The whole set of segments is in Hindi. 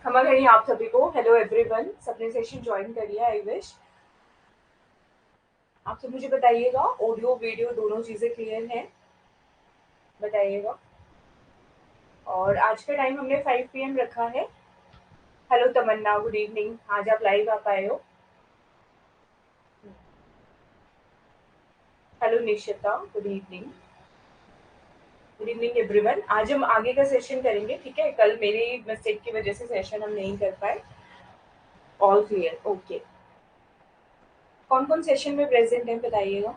क्षमा करिए आप सभी को। हेलो एवरीवन, सबने सेशन ज्वाइन कर लिया। आई विश आप सब मुझे बताइएगा, ऑडियो वीडियो दोनों चीजें क्लियर हैं? बताइएगा। और आज का टाइम हमने 5 PM रखा है। हेलो तमन्ना, गुड इवनिंग। आज आप लाइव आ पाए हो? Hello Nishita, good evening. Good evening everyone. आज हम आगे का सेशन करेंगे, ठीक है? कल मेरी मिस्टेक की वजह से सेशन हम नहीं कर पाए। All clear, okay. कौन कौन सेशन में प्रेजेंट है बताइएगा।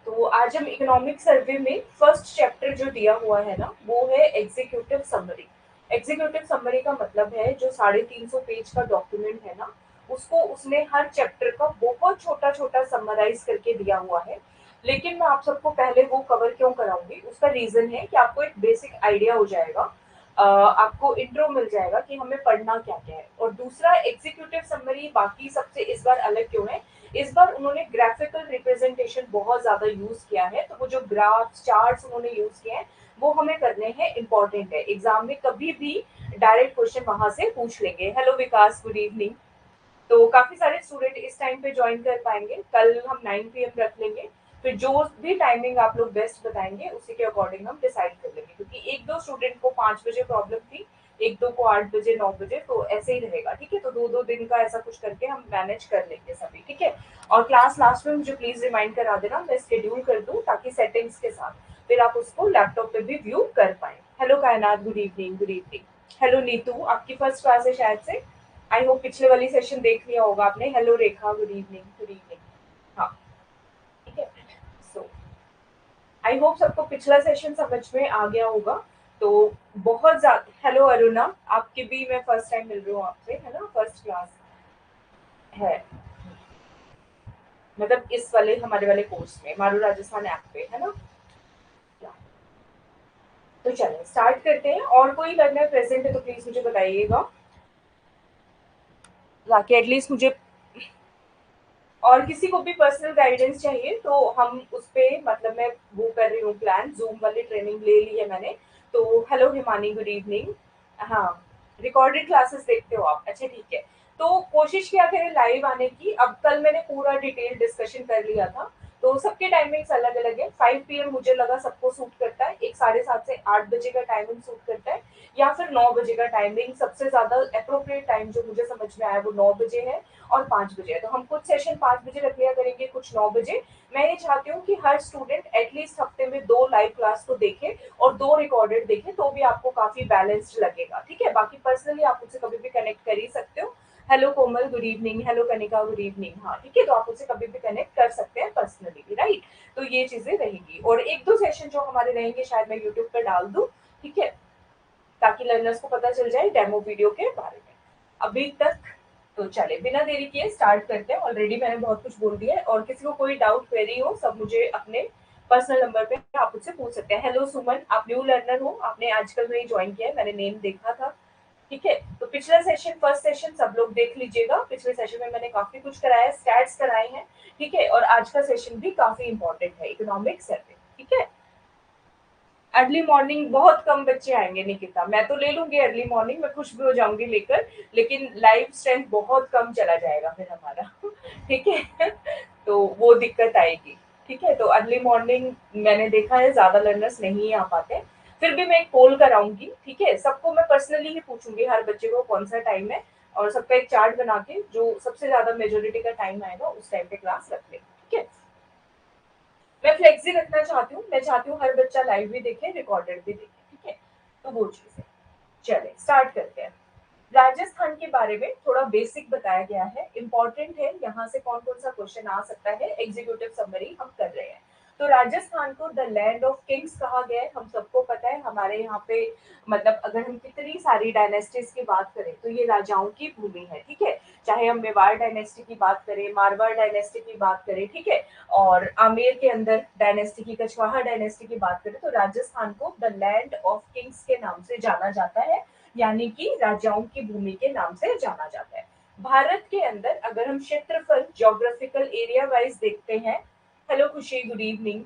तो आज हम इकोनॉमिक सर्वे में फर्स्ट चैप्टर जो दिया हुआ है ना, वो है एग्जीक्यूटिव समरी। एग्जीक्यूटिव समरी का मतलब है जो 350 पेज का डॉक्यूमेंट है ना, उसको उसने हर चैप्टर का बहुत छोटा छोटा समराइज करके दिया हुआ है। लेकिन मैं आप सबको पहले वो कवर क्यों कराऊंगी, उसका रीजन है कि आपको एक बेसिक आइडिया हो जाएगा। आपको इंट्रो मिल जाएगा कि हमें पढ़ना क्या क्या है। और दूसरा, एग्जीक्यूटिव समरी बाकी सबसे इस बार अलग क्यों है, इस बार उन्होंने ग्राफिकल रिप्रेजेंटेशन बहुत ज्यादा यूज किया है। तो वो जो ग्राफ चार्ट्स उन्होंने यूज किए हैं वो हमें करने हैं, इंपॉर्टेंट है। एग्जाम में कभी भी डायरेक्ट क्वेश्चन वहां से पूछ लेंगे। हेलो विकास, गुड इवनिंग। तो काफी सारे स्टूडेंट इस टाइम पे ज्वाइन कर पाएंगे। कल हम 9 PM रख लेंगे। फिर जो भी टाइमिंग आप लोग बेस्ट बताएंगे उसी के अकॉर्डिंग हम डिसाइड कर लेंगे, क्योंकि एक दो स्टूडेंट को 5 बजे प्रॉब्लम थी, एक दो को 8 बजे, 9 बजे, तो ऐसे ही रहेगा। ठीक है, तो दो दो दिन का ऐसा कुछ करके हम मैनेज कर लेंगे सभी। ठीक है। और क्लास लास्ट में मुझे प्लीज रिमाइंड करा देना, मैं शेड्यूल कर दूं ताकि सेटिंग्स के साथ फिर आप उसको लैपटॉप पे भी व्यू कर पाए। हेलो कायनात, good evening, good evening. Hello Neetu, आपकी फर्स्ट क्लास है शायद से। आई होप पिछले वाली सेशन देख लिया होगा आपने। हेलो रेखा, गुड इवनिंग, गुड इवनिंग। हाँ, ठीक है। सो आई होप सबको पिछला सेशन समझ में आ गया होगा। तो बहुत ज्यादा हेलो अरुणा, आपके भी मैं फर्स्ट टाइम मिल रही हूँ आपसे, है ना? फर्स्ट क्लास है, मतलब इस वाले हमारे वाले कोर्स में मारू राजस्थान ऐप पे, है ना? तो चलिए स्टार्ट करते हैं। और कोई लर्नर प्रेजेंट है तो प्लीज मुझे बताइएगा, ताकि एटलीस्ट मुझे, और किसी को भी पर्सनल गाइडेंस चाहिए तो हम उस पे, मतलब मैं वो कर रही हूँ प्लान, जूम वाली ट्रेनिंग ले ली है मैंने। तो हेलो हिमानी, गुड इवनिंग। हाँ, रिकॉर्डेड क्लासेस देखते हो आप? अच्छा, ठीक है। तो कोशिश किया करें लाइव आने की। अब कल मैंने पूरा डिटेल डिस्कशन कर लिया था, तो सबके टाइमिंग्स अलग अलग है। 5 PM मुझे लगा सबको सूट करता है, एक 7:30 से 8 बजे का टाइमिंग सूट करता है, या फिर 9 बजे का टाइमिंग सबसे ज्यादा अप्रोप्रिएट टाइम जो मुझे समझ में आया वो 9 बजे है और 5 बजे है। तो हम कुछ सेशन 5 बजे रख लिया करेंगे, कुछ 9 बजे। मैं ये चाहती हूँ कि हर स्टूडेंट एटलीस्ट हफ्ते में 2 लाइव क्लास तो देखे और 2 रिकॉर्डेड देखे, तो भी आपको काफी बैलेंस्ड लगेगा। ठीक है, बाकी पर्सनली आप मुझसे कभी भी कनेक्ट कर ही सकते हो। Hello Komal, good evening. Hello Kanika, good evening. हाँ, ठीक है, तो आप मुझसे कभी भी कनेक्ट कर सकते हैं पर्सनली भी, राइट? तो ये चीजें रहेंगी। और एक दो सेशन जो हमारे रहेंगे शायद मैं यूट्यूब पर डाल दूँ, ठीक है, ताकि लर्नर्स को पता चल जाए डेमो वीडियो के बारे में। अभी तक तो चले बिना देरी किए स्टार्ट करते हैं। ऑलरेडी मैंने बहुत कुछ बोल दिया है, और किसी को कोई डाउट क्वेरी हो सब मुझे अपने पर्सनल नंबर पे आप मुझसे पूछ सकते हैं। हेलो सुमन, आप न्यू लर्नर हो, आपने आजकल में ज्वाइन किया है, मैंने नेम देखा था। ठीक है, तो पिछला सेशन, फर्स्ट सेशन सब लोग देख लीजिएगा। पिछले सेशन में मैंने काफी कुछ कराया, स्टैट्स कराए हैं। ठीक है, और आज का सेशन भी काफी इंपॉर्टेंट है, इकोनॉमिक सर्वे। ठीक है। अर्ली मॉर्निंग बहुत कम बच्चे आएंगे निकिता, मैं तो ले लूंगी अर्ली मॉर्निंग, मैं खुश भी हो जाऊंगी लेकर, लेकिन लाइव स्ट्रेंथ बहुत कम चला जाएगा फिर हमारा। ठीक है, तो वो दिक्कत आएगी। ठीक है, तो अर्ली मॉर्निंग मैंने देखा है ज्यादा लर्नर्स नहीं आ पाते। फिर भी मैं एक पोल कराऊंगी, ठीक है, सबको मैं पर्सनली ही पूछूंगी हर बच्चे को कौन सा टाइम है, और सबका एक चार्ट बना के जो सबसे ज्यादा मेजोरिटी का टाइम आएगा उस टाइम पे क्लास रख लेंगे। ठीक है, मैं फ्लेक्सी रखना चाहती हूँ, मैं चाहती हूँ हर बच्चा लाइव भी देखे, रिकॉर्डेड भी देखे। ठीक है, तो वो चीज है। चले स्टार्ट करते हैं। राजस्थान के बारे में थोड़ा बेसिक बताया गया है, इंपॉर्टेंट है, यहाँ से कौन कौन सा क्वेश्चन आ सकता है। एग्जीक्यूटिव समरी हम कर रहे हैं। तो राजस्थान को द लैंड ऑफ किंग्स कहा गया है, हम सबको पता है। हमारे यहाँ पे, मतलब अगर हम कितनी सारी डायनेस्टीज की बात करें तो ये राजाओं की भूमि है। ठीक है, चाहे हम मेवाड़ डायनेस्टी की बात करें, मारवाड़ डायनेस्टी की बात करें, ठीक है, और आमेर के अंदर डायनेस्टी की, कछवाहा डायनेस्टी की बात करें, तो राजस्थान को द लैंड ऑफ किंग्स के नाम से जाना जाता है, यानी कि राजाओं की भूमि के नाम से जाना जाता है। भारत के अंदर अगर हम क्षेत्रफल, ज्योग्राफिकल एरिया वाइज देखते हैं। हेलो खुशी, गुड इवनिंग।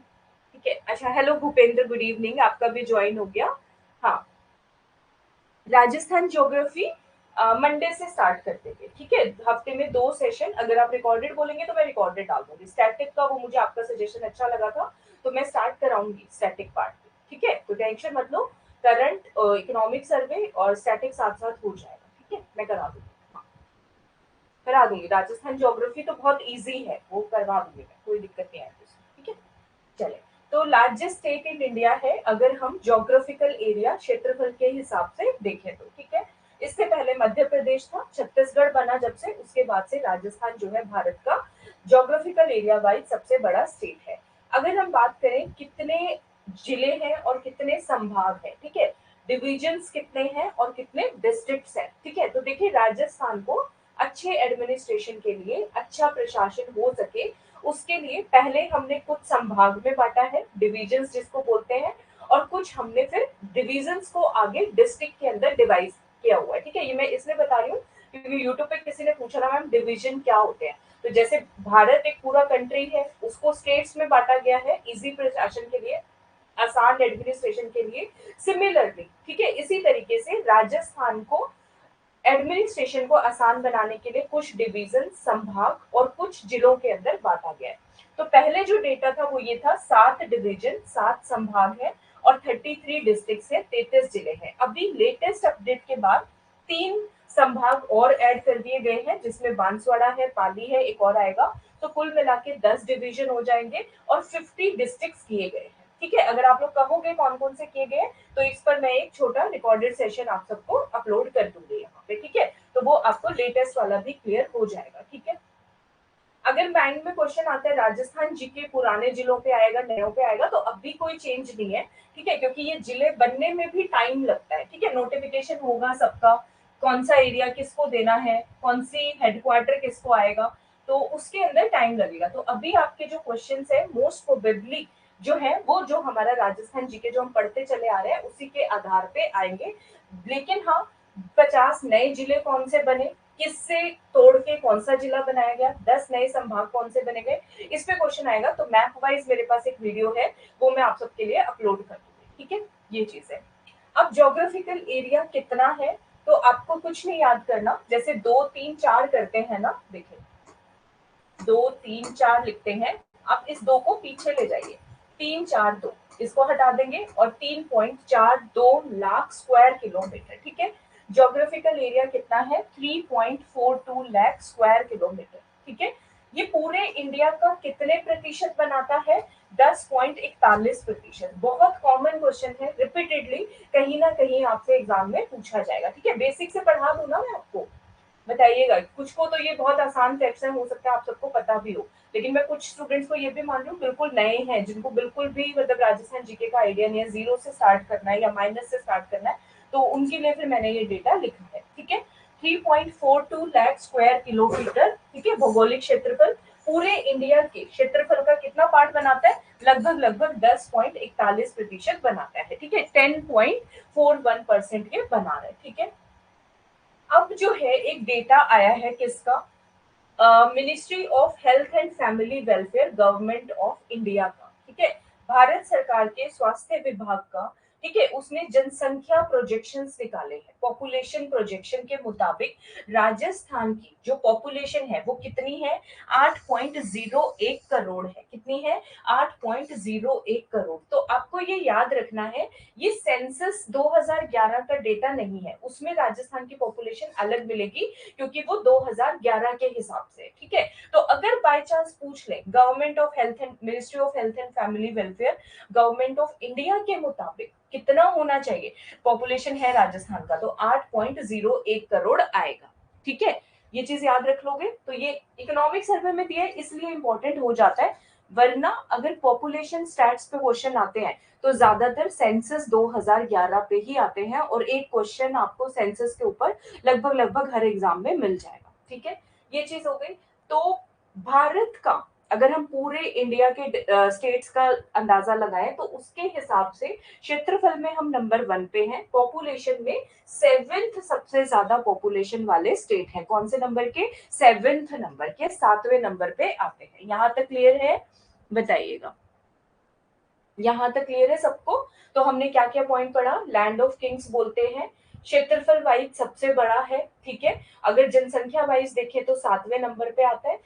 ठीक है, अच्छा, हेलो भूपेंद्र, गुड इवनिंग, आपका भी ज्वाइन हो गया। हाँ, राजस्थान ज्योग्राफी मंडे से स्टार्ट कर देंगे, ठीक है। हफ्ते में 2 सेशन, अगर आप रिकॉर्डेड बोलेंगे तो मैं रिकॉर्डेड डाल दूंगी। स्टैटिक का वो मुझे आपका सजेशन अच्छा लगा था, तो मैं स्टार्ट कराऊंगी स्टैटिक पार्ट, ठीक है। तो टेंशन मत लो, करंट इकोनॉमिक सर्वे और स्टैटिक साथ साथ हो जाएगा, ठीक है, मैं करा दूंगी। हाँ, करा दूंगी। राजस्थान ज्योग्राफी तो बहुत ईजी है, वो करवा दूंगी मैं, कोई दिक्कत नहीं आएगी उसमें, ठीक है। चले, तो लार्जेस्ट स्टेट इन इंडिया है अगर हम ज्योग्राफिकल एरिया क्षेत्रफल के हिसाब से देखें तो, ठीक है। इससे पहले मध्य प्रदेश था, छत्तीसगढ़ बना जब से, उसके बाद से राजस्थान जो है भारत का ज्योग्राफिकल एरिया वाइज सबसे बड़ा स्टेट है। अगर हम बात करें कितने जिले हैं और कितने संभाग हैं, ठीक है, डिविजन्स कितने हैं और कितने डिस्ट्रिक्ट्स हैं, ठीक है। तो देखिए, राजस्थान को अच्छे एडमिनिस्ट्रेशन के लिए, अच्छा प्रशासन हो सके, उसके लिए पहले हमने कुछ संभाग में बांटा है, डिविजन्स जिसको बोलते हैं, और कुछ हमने फिर डिविजन्स को आगे डिस्ट्रिक्ट के अंदर डिवाइड किया हुआ है, ठीक है। ये मैं इसलिए बता रही हूँ क्योंकि यूट्यूब पे किसी ने पूछा था मैम डिवीजन क्या होते हैं। तो जैसे भारत एक पूरा कंट्री है, उसको स्टेट्स में बांटा गया है इजी प्रशासन के लिए, आसान एडमिनिस्ट्रेशन के लिए। सिमिलरली, ठीक है, इसी तरीके से राजस्थान को एडमिनिस्ट्रेशन को आसान बनाने के लिए कुछ डिवीजन, संभाग और कुछ जिलों के अंदर बांटा गया है। तो पहले जो डेटा था वो ये था, 7 डिवीजन, 7 संभाग है और 33 डिस्ट्रिक्ट है, 33 जिले हैं। अभी लेटेस्ट अपडेट के बाद 3 संभाग और ऐड कर दिए गए हैं, जिसमें बांसवाड़ा है, पाली है, एक और आएगा। तो कुल मिला के 10 डिवीजन हो जाएंगे और 50 डिस्ट्रिक्ट किए गए हैं, ठीक है। अगर आप लोग कहोगे कौन कौन से किए गए, तो इस पर मैं एक छोटा रिकॉर्डेड सेशन आप सबको अपलोड कर दूंगी यहाँ पे, ठीक है। तो वो आपको लेटेस्ट वाला भी क्लियर हो जाएगा, ठीक है। अगर माइंड में क्वेश्चन आता है राजस्थान जीके पुराने जिलों पे आएगा, नयों पे आएगा, तो अब भी कोई चेंज नहीं है, ठीक है, क्योंकि ये जिले बनने में भी टाइम लगता है, ठीक है। नोटिफिकेशन होगा सबका, कौन सा एरिया किसको देना है, कौन सी हेडक्वार्टर किसको आएगा, तो उसके अंदर टाइम लगेगा। तो अभी आपके जो क्वेश्चन है मोस्ट प्रोबेबली जो है वो जो हमारा राजस्थान जीके जो हम पढ़ते चले आ रहे हैं उसी के आधार पे आएंगे। लेकिन हाँ, 50 नए जिले कौन से बने, किससे तोड़ के कौन सा जिला बनाया गया, 10 नए संभाग कौन से बने गए, इस पे क्वेश्चन आएगा। तो मैप वाइज मेरे पास एक वीडियो है, वो मैं आप सबके लिए अपलोड कर दूंगी, ठीक है। ये चीज है। अब ज्योग्राफिकल एरिया कितना है, तो आपको कुछ नहीं याद करना, जैसे 2 3 4 करते हैं ना, देखिए 2 3 4 लिखते हैं, आप इस 2 को पीछे ले जाइए, 3 4 2 इसको हटा देंगे और 3.42 लाख स्क्वायर किलोमीटर, ठीक है। ज्योग्राफिकल एरिया कितना है, 3.42 लाख स्क्वायर किलोमीटर, ठीक है। ये पूरे इंडिया का कितने प्रतिशत बनाता है, 10.41%। बहुत कॉमन क्वेश्चन है, रिपीटेडली कहीं ना कहीं आपसे एग्जाम में पूछा जाएगा, ठीक है। बेसिक से पढ़ा दूं ना मैं आपको, बताइएगा। कुछ को तो ये बहुत आसान सेक्शन हो सकता है, आप सबको पता भी हो, लेकिन मैं कुछ स्टूडेंट्स को ये भी मान रही हूँ बिल्कुल नए हैं, जिनको बिल्कुल भी मतलब राजस्थान जीके का आइडिया नहीं है, जीरो से स्टार्ट करना है या माइनस से स्टार्ट करना है, तो उनके लिए फिर मैंने ये डेटा लिखा है, ठीक है। 3.42 लाख स्क्वायर किलोमीटर, ठीक है, भौगोलिक क्षेत्रफल पूरे इंडिया के क्षेत्रफल का कितना पार्ट बनाता है, लगभग 10.41% बनाता है, ठीक है। 10.41% ये बना रहा है, ठीक है। अब जो है एक डेटा आया है किसका, ministry of health and family welfare government of India का, ठीक है, भारत सरकार के स्वास्थ्य विभाग का, ठीक है। उसने जनसंख्या प्रोजेक्शंस निकाले हैं, पॉपुलेशन प्रोजेक्शन के मुताबिक राजस्थान की जो पॉपुलेशन है वो कितनी है, 8.01 करोड़ है। कितनी है, 8.01 करोड़। तो आपको ये याद रखना है, ये सेंसस 2011 का डेटा नहीं है, उसमें राजस्थान की पॉपुलेशन अलग मिलेगी, क्योंकि वो 2011 के हिसाब से, ठीक है। तो अगर बाय चांस पूछ ले government of health and ministry of health and family welfare government of India के मुताबिक कितना होना चाहिए पॉपुलेशन है राजस्थान का, तो 8.01 करोड़ आएगा, ठीक है। ये चीज याद रख लोगे, तो ये इकोनॉमिक सर्वे में दिया है इसलिए इंपॉर्टेंट हो जाता है, वरना अगर पॉपुलेशन स्टैट्स पे क्वेश्चन आते हैं तो ज्यादातर सेंसस 2011 पे ही आते हैं, और एक क्वेश्चन आपको सेंसस के ऊपर लगभग हर एग्जाम में मिल जाएगा, ठीक है। ये चीज हो गई। तो भारत का अगर हम पूरे इंडिया के स्टेट्स का अंदाजा लगाएं तो उसके हिसाब से क्षेत्रफल में हम नंबर 1 पे हैं, पॉपुलेशन में 7th सबसे ज्यादा पॉपुलेशन वाले स्टेट हैं। कौन से नंबर के, 7th नंबर के, 7वें नंबर पे आते हैं। यहां तक क्लियर है, बताइएगा। यहां तक क्लियर है सबको। तो हमने क्या क्या पॉइंट पढ़ा, लैंड ऑफ किंग्स बोलते हैं, क्षेत्रफल वाइज सबसे बड़ा है, ठीक है। अगर जनसंख्या वाइज देखें तो 7वें नंबर पे आता है।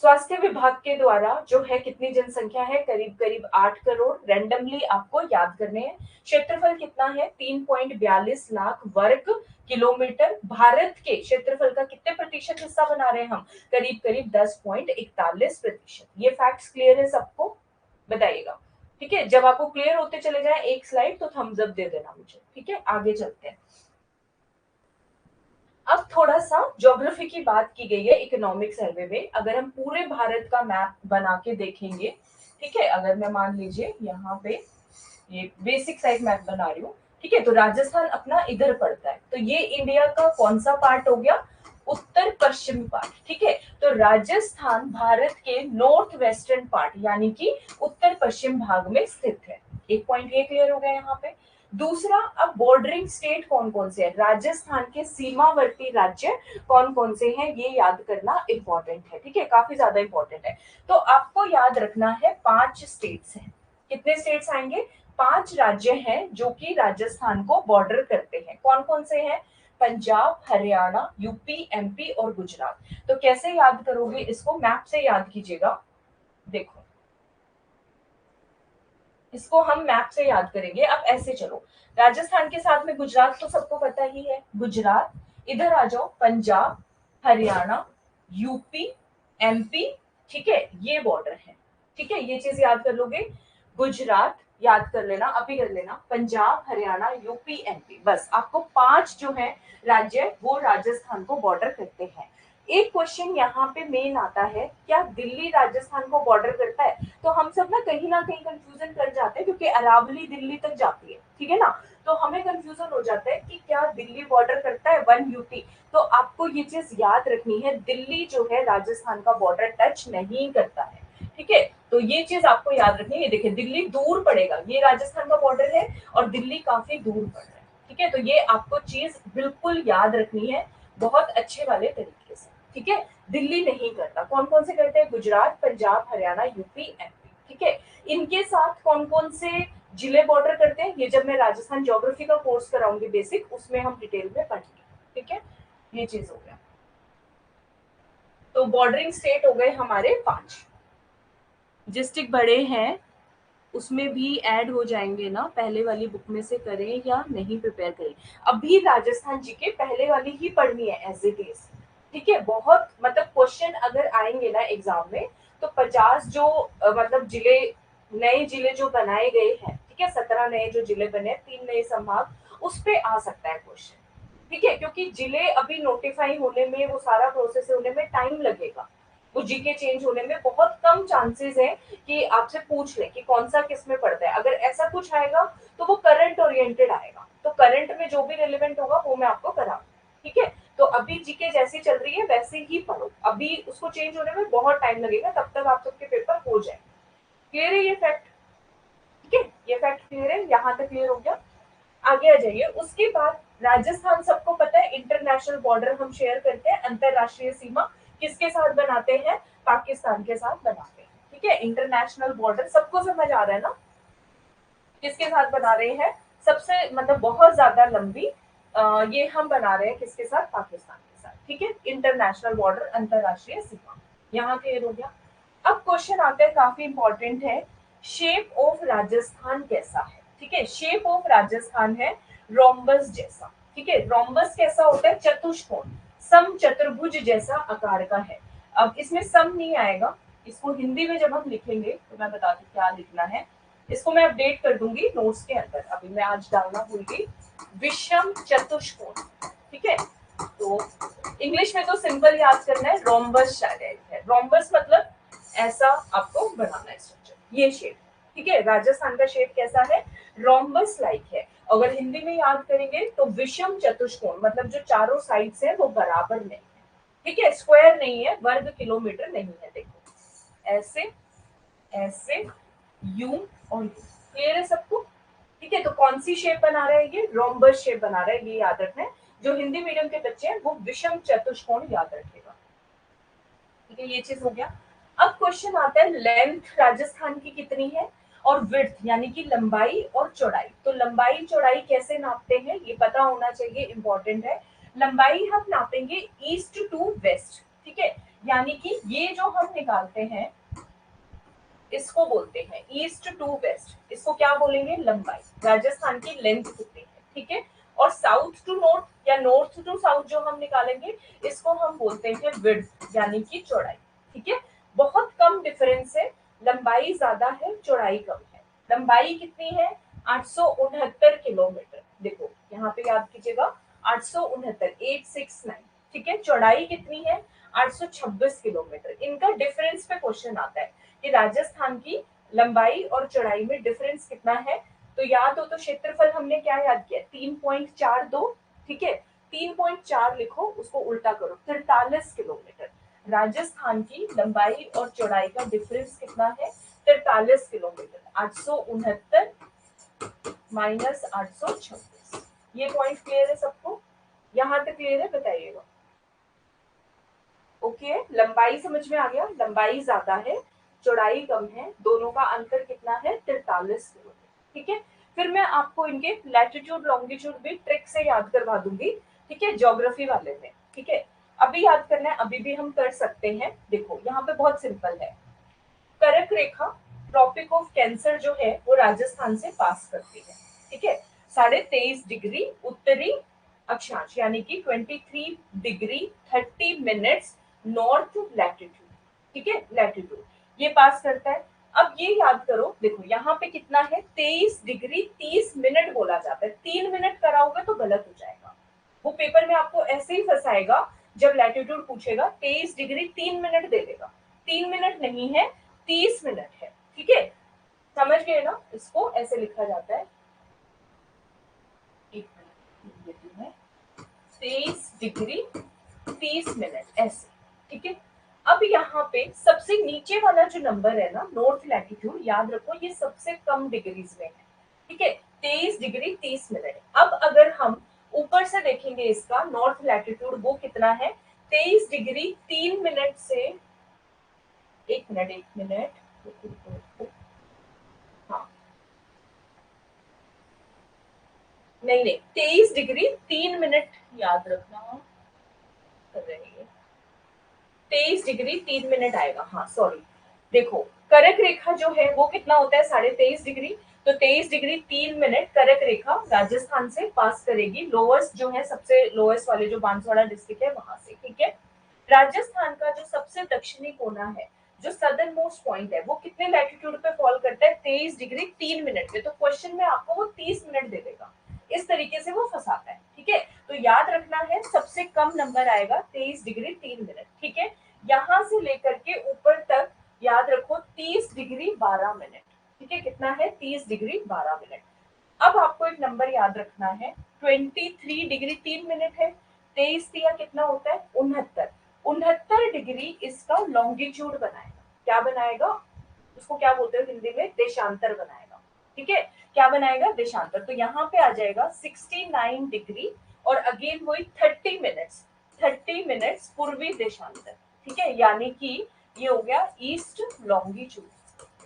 स्वास्थ्य विभाग के द्वारा जो है कितनी जनसंख्या है, करीब करीब 8 करोड़। रैंडमली आपको याद करने हैं। क्षेत्रफल कितना है, 3.42 लाख वर्ग किलोमीटर। भारत के क्षेत्रफल का कितने प्रतिशत हिस्सा बना रहे हैं हम, करीब करीब 10.41%। ये फैक्ट्स क्लियर है सबको, बताइएगा। ठीक है, जब आपको क्लियर होते चले जाए एक स्लाइड तो थम्स अप दे देना मुझे, ठीक है। आगे चलते हैं। अब थोड़ा सा ज्योग्राफी की बात की गई है इकोनॉमिक सर्वे में। अगर हम पूरे भारत का मैप बना के देखेंगे, ठीक है, अगर मैं मान लीजिए यहाँ पे ये बेसिक साइज मैप बना रही हूँ, ठीक है, तो राजस्थान अपना इधर पड़ता है, तो ये इंडिया का कौन सा पार्ट हो गया, उत्तर पश्चिम पार्ट, ठीक है। तो राजस्थान भारत के नॉर्थ वेस्टर्न पार्ट यानी कि उत्तर पश्चिम भाग में स्थित है। एक पॉइंट ये क्लियर हो गया यहाँ पे। दूसरा, अब बॉर्डरिंग स्टेट कौन कौन से हैं, राजस्थान के सीमावर्ती राज्य कौन कौन से हैं, ये याद करना इंपॉर्टेंट है, ठीक है, काफी ज्यादा इंपॉर्टेंट है। तो आपको याद रखना है 5 स्टेट्स हैं। कितने स्टेट्स आएंगे, 5 राज्य हैं जो कि राजस्थान को बॉर्डर करते हैं। कौन कौन से हैं, पंजाब, हरियाणा, यूपी, एमपी और गुजरात। तो कैसे याद करोगे इसको, मैप से याद कीजिएगा। देखो, इसको हम मैप से याद करेंगे। अब ऐसे चलो, राजस्थान के साथ में गुजरात तो सबको पता ही है, गुजरात, इधर आ जाओ, पंजाब, हरियाणा, यूपी, एमपी, ठीक है, ये बॉर्डर है, ठीक है, ये चीज याद कर लोगे। गुजरात याद कर लेना, अभी कर लेना, पंजाब, हरियाणा, यूपी, एमपी, बस आपको 5 जो है राज्य वो राजस्थान को बॉर्डर करते हैं। एक क्वेश्चन यहाँ पे मेन आता है, क्या दिल्ली राजस्थान को बॉर्डर करता है। तो हम सब ना कहीं कंफ्यूजन कर जाते हैं क्योंकि अरावली दिल्ली तक जाती है, ठीक है ना। तो हमें कंफ्यूजन हो जाता है कि क्या दिल्ली बॉर्डर करता है, वन यूटी। तो आपको ये चीज याद रखनी है, दिल्ली जो है राजस्थान का बॉर्डर टच नहीं करता है, ठीक है। तो ये चीज आपको याद रखनी है। देखिए, दिल्ली दूर पड़ेगा, ये राजस्थान का बॉर्डर है और दिल्ली काफी दूर पड़ रहा है, ठीक है। तो ये आपको चीज बिल्कुल याद रखनी है, बहुत अच्छे वाले तरीके से, ठीक है। दिल्ली नहीं करता, कौन कौन से करते हैं, गुजरात, पंजाब, हरियाणा, यूपी, एमपी, ठीक है। इनके साथ कौन कौन से जिले बॉर्डर करते हैं, ये जब मैं राजस्थान ज्योग्राफी का कोर्स कराऊंगी बेसिक, उसमें हम डिटेल में पढ़ेंगे, ठीक है। ये चीज हो गया। तो बॉर्डरिंग स्टेट हो गए हमारे 5। डिस्ट्रिक्ट बड़े हैं, उसमें भी ऐड हो जाएंगे ना, पहले वाली बुक में से करें या नहीं प्रिपेयर करें। अभी राजस्थान जी के पहले वाली ही पढ़नी है एज इट इज, ठीक है। बहुत मतलब क्वेश्चन अगर आएंगे ना एग्जाम में, तो 50 जो मतलब जिले, नए जिले जो बनाए गए हैं, ठीक है, 17 नए जो जिले बने, 3 नए संभाग, उस पे आ सकता है क्वेश्चन, ठीक है। क्योंकि जिले अभी नोटिफाई होने में, वो सारा प्रोसेस होने में टाइम लगेगा। वो जीके चेंज होने में बहुत कम चांसेस है कि आपसे पूछ ले कि कौन सा किस में पड़ता है। अगर ऐसा कुछ आएगा तो वो करंट ओरिएंटेड आएगा, तो करंट में जो भी रिलेवेंट होगा वो मैं आपको कराऊंगी, ठीक है। तो अभी जीके जैसी चल रही है वैसे ही पढ़ो, अभी उसको चेंज होने में बहुत टाइम लगेगा, तब तक आप सबके पेपर हो जाए। क्लियर है ये फैक्ट, ठीक है, ये फैक्ट क्लियर है, यहाँ तक क्लियर हो गया। आगे आ जाइए। उसके बाद राजस्थान सबको पता है इंटरनेशनल बॉर्डर हम शेयर करते हैं, अंतरराष्ट्रीय सीमा किसके साथ बनाते हैं, पाकिस्तान के साथ बनाते हैं, ठीक है। इंटरनेशनल बॉर्डर सबको समझ आ रहा है ना, किसके साथ बना रहे हैं, सबसे मतलब बहुत ज्यादा लंबी ये हम बना रहे हैं किसके साथ, पाकिस्तान के साथ, ठीक है। इंटरनेशनल बॉर्डर, अंतरराष्ट्रीय सीमा, यहाँ क्लियर हो गया। अब क्वेश्चन आता है, काफी इंपॉर्टेंट है, शेप ऑफ राजस्थान कैसा है, ठीक है। शेप ऑफ राजस्थान है रोम्बस जैसा, ठीक है। रोम्बस कैसा होता है, चतुष्कोण, सम चतुर्भुज जैसा आकार का है। अब इसमें सम नहीं आएगा, इसको हिंदी में जब हम लिखेंगे तो मैं बताती हूँ क्या लिखना है। इसको मैं अपडेट कर दूंगी नोट्स के अंदर, अभी मैं आज डालना भूल गई। विषम चतुष्कोण, ठीक है। तो इंग्लिश में तो सिंपल याद करना है, रोम्बस शायद है। रोम्बस मतलब ऐसा आपको बनाना है स्ट्रक्चर, ये शेप, ठीक है। राजस्थान का शेप कैसा है, रोम्बस लाइक है। अगर हिंदी में याद करेंगे तो विषम चतुष्कोण मतलब जो चारों साइड्स है वो बराबर नहीं है, ठीक है। स्क्वायर नहीं है, वर्ग किलोमीटर नहीं है। देखो, ऐसे, ऐसे, यू और यू, क्लियर है सबको, ठीक है। तो कौन सी शेप बना रहा है, ये रोम्बस शेप बना रहा है, ये याद रखना है। जो हिंदी मीडियम के बच्चे हैं वो विषम चतुष्कोण याद रखेगा, ठीक है। ये चीज हो गया। अब क्वेश्चन आता है लेंथ राजस्थान की कितनी है, और विड्थ यानी कि लंबाई और चौड़ाई। तो लंबाई चौड़ाई कैसे नापते हैं ये पता होना चाहिए, इंपॉर्टेंट है। लंबाई हम नापेंगे ईस्ट टू वेस्ट, ठीक है, यानी कि ये जो हम निकालते हैं इसको बोलते हैं ईस्ट टू वेस्ट। इसको क्या बोलेंगे? लंबाई। राजस्थान की लेंथ कितनी है, ठीक है। और साउथ टू नॉर्थ या नॉर्थ टू साउथ जो हम निकालेंगे इसको हम बोलते हैं विड्थ यानी कि चौड़ाई, ठीक है। बहुत कम डिफरेंस है, लंबाई ज्यादा है चौड़ाई कम है। लंबाई कितनी है? 869 किलोमीटर। देखो यहाँ पे याद कीजिएगा 869, 869, ठीक है। चौड़ाई कितनी है? 826 किलोमीटर। इनका डिफरेंस पे क्वेश्चन आता है कि राजस्थान की लंबाई और चौड़ाई में डिफरेंस कितना है। तो याद हो तो क्षेत्रफल हमने क्या याद किया? 3.42, ठीक है। 3.4 लिखो, उसको उल्टा करो 43 किलोमीटर। राजस्थान की लंबाई और चौड़ाई का डिफरेंस कितना है? 43 किलोमीटर। 869 माइनस 826। ये पॉइंट क्लियर है सबको? यहाँ तक क्लियर है? बताइएगा। ओके, लंबाई समझ में आ गया? लंबाई ज्यादा है चौड़ाई कम है, दोनों का अंतर कितना है? 43 किलोमीटर, ठीक है। फिर मैं आपको इनके लैटिट्यूड लॉन्गिट्यूड भी ट्रिक से याद करवा दूंगी, ठीक है, ज्योग्राफी वाले में, ठीक है। अभी याद करना है, अभी भी हम कर सकते हैं। देखो यहाँ पे बहुत सिंपल है। कर्क रेखा ट्रॉपिक ऑफ कैंसर जो है वो राजस्थान से पास करती है, ठीक है। 23.5 डिग्री उत्तरी अक्षांश यानी कि 23 डिग्री 30 मिनट्स नॉर्थ लैटिट्यूड, ठीक है, लैटिट्यूड ये पास करता है। अब ये याद करो, देखो यहाँ पे कितना है? 23 डिग्री 30 मिनट बोला जाता है। 3 मिनट कराओगे तो गलत हो जाएगा, वो पेपर में आपको ऐसे ही फंसाएगा। जब लैटिट्यूड पूछेगा 23 डिग्री 3 मिनट दे देगा, 3 मिनट नहीं है 30 मिनट है, ठीक है। समझ गए ना? इसको ऐसे लिखा जाता है, एक मिनट देती है, 23 डिग्री 30 मिनट ऐसे, ठीक है। अब यहाँ पे सबसे नीचे वाला जो नंबर है ना, नॉर्थ लैटिट्यूड, याद रखो ये सबसे कम डिग्रीज में है, ठीक है। 23 डिग्री 30 मिनट। अब अगर हम ऊपर से देखेंगे इसका नॉर्थ लैटिट्यूड वो कितना है? 23 डिग्री 3 मिनट से, एक मिनट एक मिनट, हाँ नहीं नहीं, 23 डिग्री 3 मिनट याद रखना कर रही है, 23 डिग्री 3 मिनट आएगा, हाँ सॉरी। देखो कर्क रेखा जो है वो कितना होता है? 23.5 डिग्री। तो 23 डिग्री 3 मिनट कर्क रेखा राजस्थान से पास करेगी, लोवेस्ट जो है, सबसे लोवेस्ट वाले जो बांसवाड़ा डिस्ट्रिक्ट है वहां से, ठीक है। राजस्थान का जो सबसे दक्षिणी कोना है, जो सदर्न मोस्ट पॉइंट है, वो कितने लैटिट्यूड पे फॉल करता है? 23 डिग्री 3 मिनट पे। तो क्वेश्चन में आपको वो 30 मिनट दे देगा, इस तरीके से वो फंसाता है, ठीक है। तो याद रखना है सबसे कम नंबर आएगा 23 डिग्री 3 मिनट, ठीक है। यहां से लेकर के ऊपर तक याद रखो 30 डिग्री 12 मिनट, ठीक है। कितना है? 30 डिग्री 12 मिनट। अब आपको एक नंबर याद रखना है, 23 डिग्री 3 मिनट है, 23 कितना होता है? 69। 69 डिग्री इसका लॉन्गिट्यूड बनाएगा। क्या बनाएगा? उसको क्या बोलते हैं हिंदी में? देशांतर बनाएगा, ठीक है। क्या बनाएगा? देशांतर। तो यहाँ पे आ जाएगा 69 डिग्री और अगेन वही 30 मिनट्स, 30 मिनट्स पूर्वी देशांतर, ठीक है, यानी कि ये हो गया ईस्ट लॉन्गिट्यूड,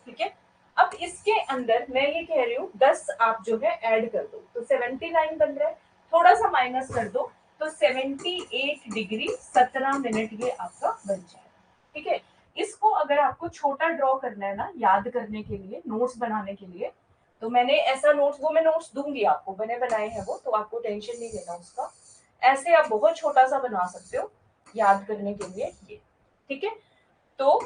ठीक है। अब इसके अंदर मैं ये कह रही हूँ 10 आप जो है ऐड कर दो तो 79 बन रहा है, थोड़ा सा माइनस कर दो तो 78 डिग्री 17 मिनट ये आपका बन जाएगा, ठीक है। इसको अगर आपको छोटा ड्रॉ करना है ना, याद करने के लिए, नोट्स बनाने के लिए, तो मैंने ऐसा नोट्स, वो मैं नोट्स दूंगी आपको, मैंने बनाए हैं वो, तो आपको टेंशन नहीं लेना उसका। ऐसे आप बहुत छोटा सा बना सकते हो याद करने के लिए ये, ठीक है। तो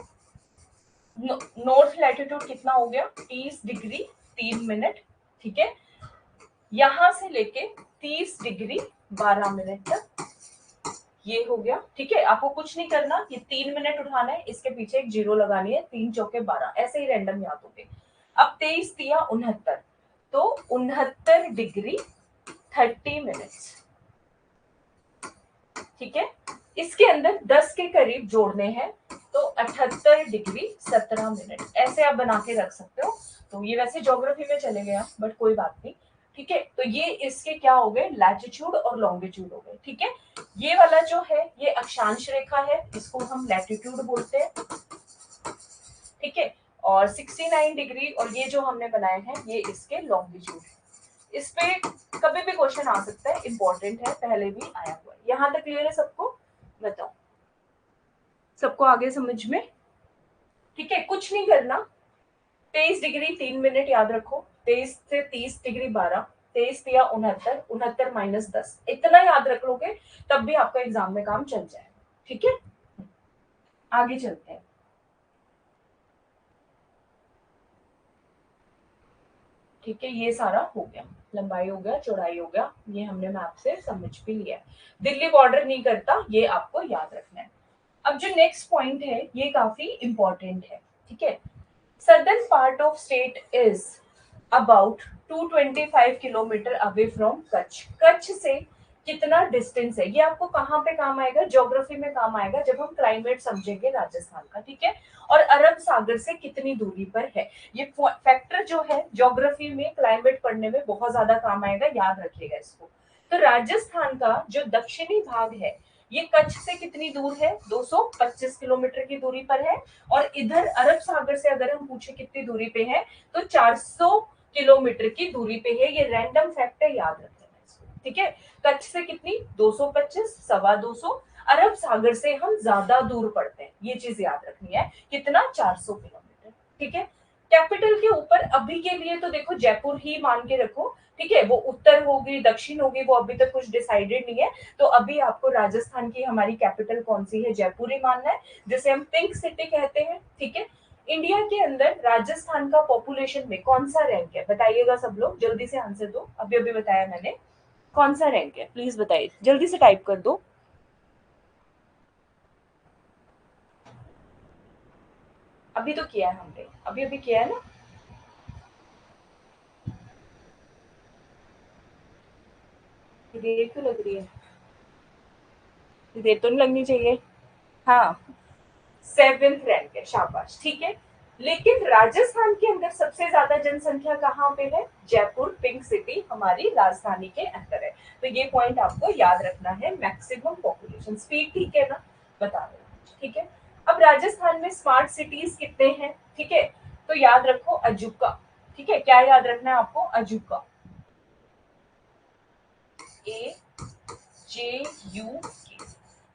नॉर्थ लैटिट्यूड कितना हो गया? 30 डिग्री 3 मिनट, ठीक है। यहां से लेके 30 डिग्री 12 मिनट तक ये हो गया, ठीक है। आपको कुछ नहीं करना, ये 3 मिनट उठाना है, इसके पीछे एक जीरो लगानी है, 3 चौके 12, ऐसे ही रैंडम याद होंगे। अब 23 तिया 69, तो 69 डिग्री 30 मिनट, ठीक है। इसके अंदर 10 के करीब जोड़ने हैं, तो 78 डिग्री 17 मिनट, ऐसे आप बना के रख सकते हो। तो ये वैसे ज्योग्राफी में चले गए बट कोई बात नहीं, ठीक है। तो ये इसके क्या हो गए? लैटिट्यूड और लॉन्गिट्यूड हो गए, ठीक है। ये वाला जो है ये अक्षांश रेखा है, इसको हम लैटिट्यूड बोलते हैं, ठीक है। और 69 डिग्री, और ये जो हमने बनाए हैं ये इसके लॉन्गिट्यूड है। इस पे कभी भी क्वेश्चन आ सकता है, इंपॉर्टेंट है, पहले भी आया हुआ है। यहाँ तक क्लियर है सबको? बताओ, सबको आगे समझ में? ठीक है, कुछ नहीं करना। 23 डिग्री 3 मिनट याद रखो, 23 से 30 डिग्री 12, 23 या 69, 69 - 10, इतना याद रख लोगे तब भी आपका एग्जाम में काम चल जाएगा। ठीक है, आगे चलते हैं। ठीक है, ये सारा हो गया, लंबाई हो गया, चौड़ाई हो गया, ये हमने मैप से समझ भी लिया है। दिल्ली बॉर्डर नहीं करता, ये आपको याद रखना है। अब जो नेक्स्ट पॉइंट है ये काफी इंपॉर्टेंट है। ठीक है, southern part of state is about 225 kilometre away from Kutch. Kutch से कितना डिस्टेंस है, ये आपको कहाँ पे काम आएगा? ज्योग्राफी में काम आएगा जब हम क्लाइमेट समझेंगे राजस्थान का। ठीक है, और अरब सागर से कितनी दूरी पर है, ये फैक्टर जो है ज्योग्राफी में क्लाइमेट पढ़ने में बहुत ज्यादा काम आएगा, याद रखिएगा इसको। तो राजस्थान का जो दक्षिणी भाग है ये कच्छ से कितनी दूर है? 225 किलोमीटर की दूरी पर है। और इधर अरब सागर से अगर हम पूछे कितनी दूरी पे है तो 400 किलोमीटर की दूरी पे है। ये रैंडम फैक्ट है, याद रखना इसको। ठीक है, कच्छ से कितनी? 225, 225। अरब सागर से हम ज्यादा दूर पड़ते हैं, ये चीज याद रखनी है। कितना? 400 किलोमीटर। ठीक है, कैपिटल के ऊपर अभी के लिए तो देखो जयपुर ही मान के रखो। ठीक है, वो उत्तर होगी दक्षिण होगी वो अभी तक कुछ डिसाइडेड नहीं है। तो अभी आपको राजस्थान की हमारी कैपिटल कौन सी है? जयपुर ही मानना है, जिसे हम पिंक सिटी कहते हैं। ठीक है, इंडिया के अंदर राजस्थान का पॉपुलेशन में कौन सा रैंक है? बताइएगा सब लोग, जल्दी से आंसर दो। अभी अभी बताया मैंने, कौन सा रैंक है प्लीज बताइए, जल्दी से टाइप कर दो। अभी तो किया है हमने, अभी अभी किया है ना। देर क्यों लग रही है? देर तो नहीं लगनी चाहिए। हाँ, 7th रैंक है, शाबाश। ठीक है, लेकिन राजस्थान के अंदर सबसे ज्यादा जनसंख्या कहाँ पे है? जयपुर पिंक सिटी हमारी राजधानी के अंदर है। तो ये पॉइंट आपको याद रखना है, मैक्सिमम पॉपुलेशन। स्पीड ठीक है ना, बता रहे। ठीक है, अब राजस्थान में स्मार्ट सिटीज कितने हैं? ठीक है, तो याद रखो अजूका। ठीक है, क्या याद रखना है आपको? अजूका, ए जे यू के।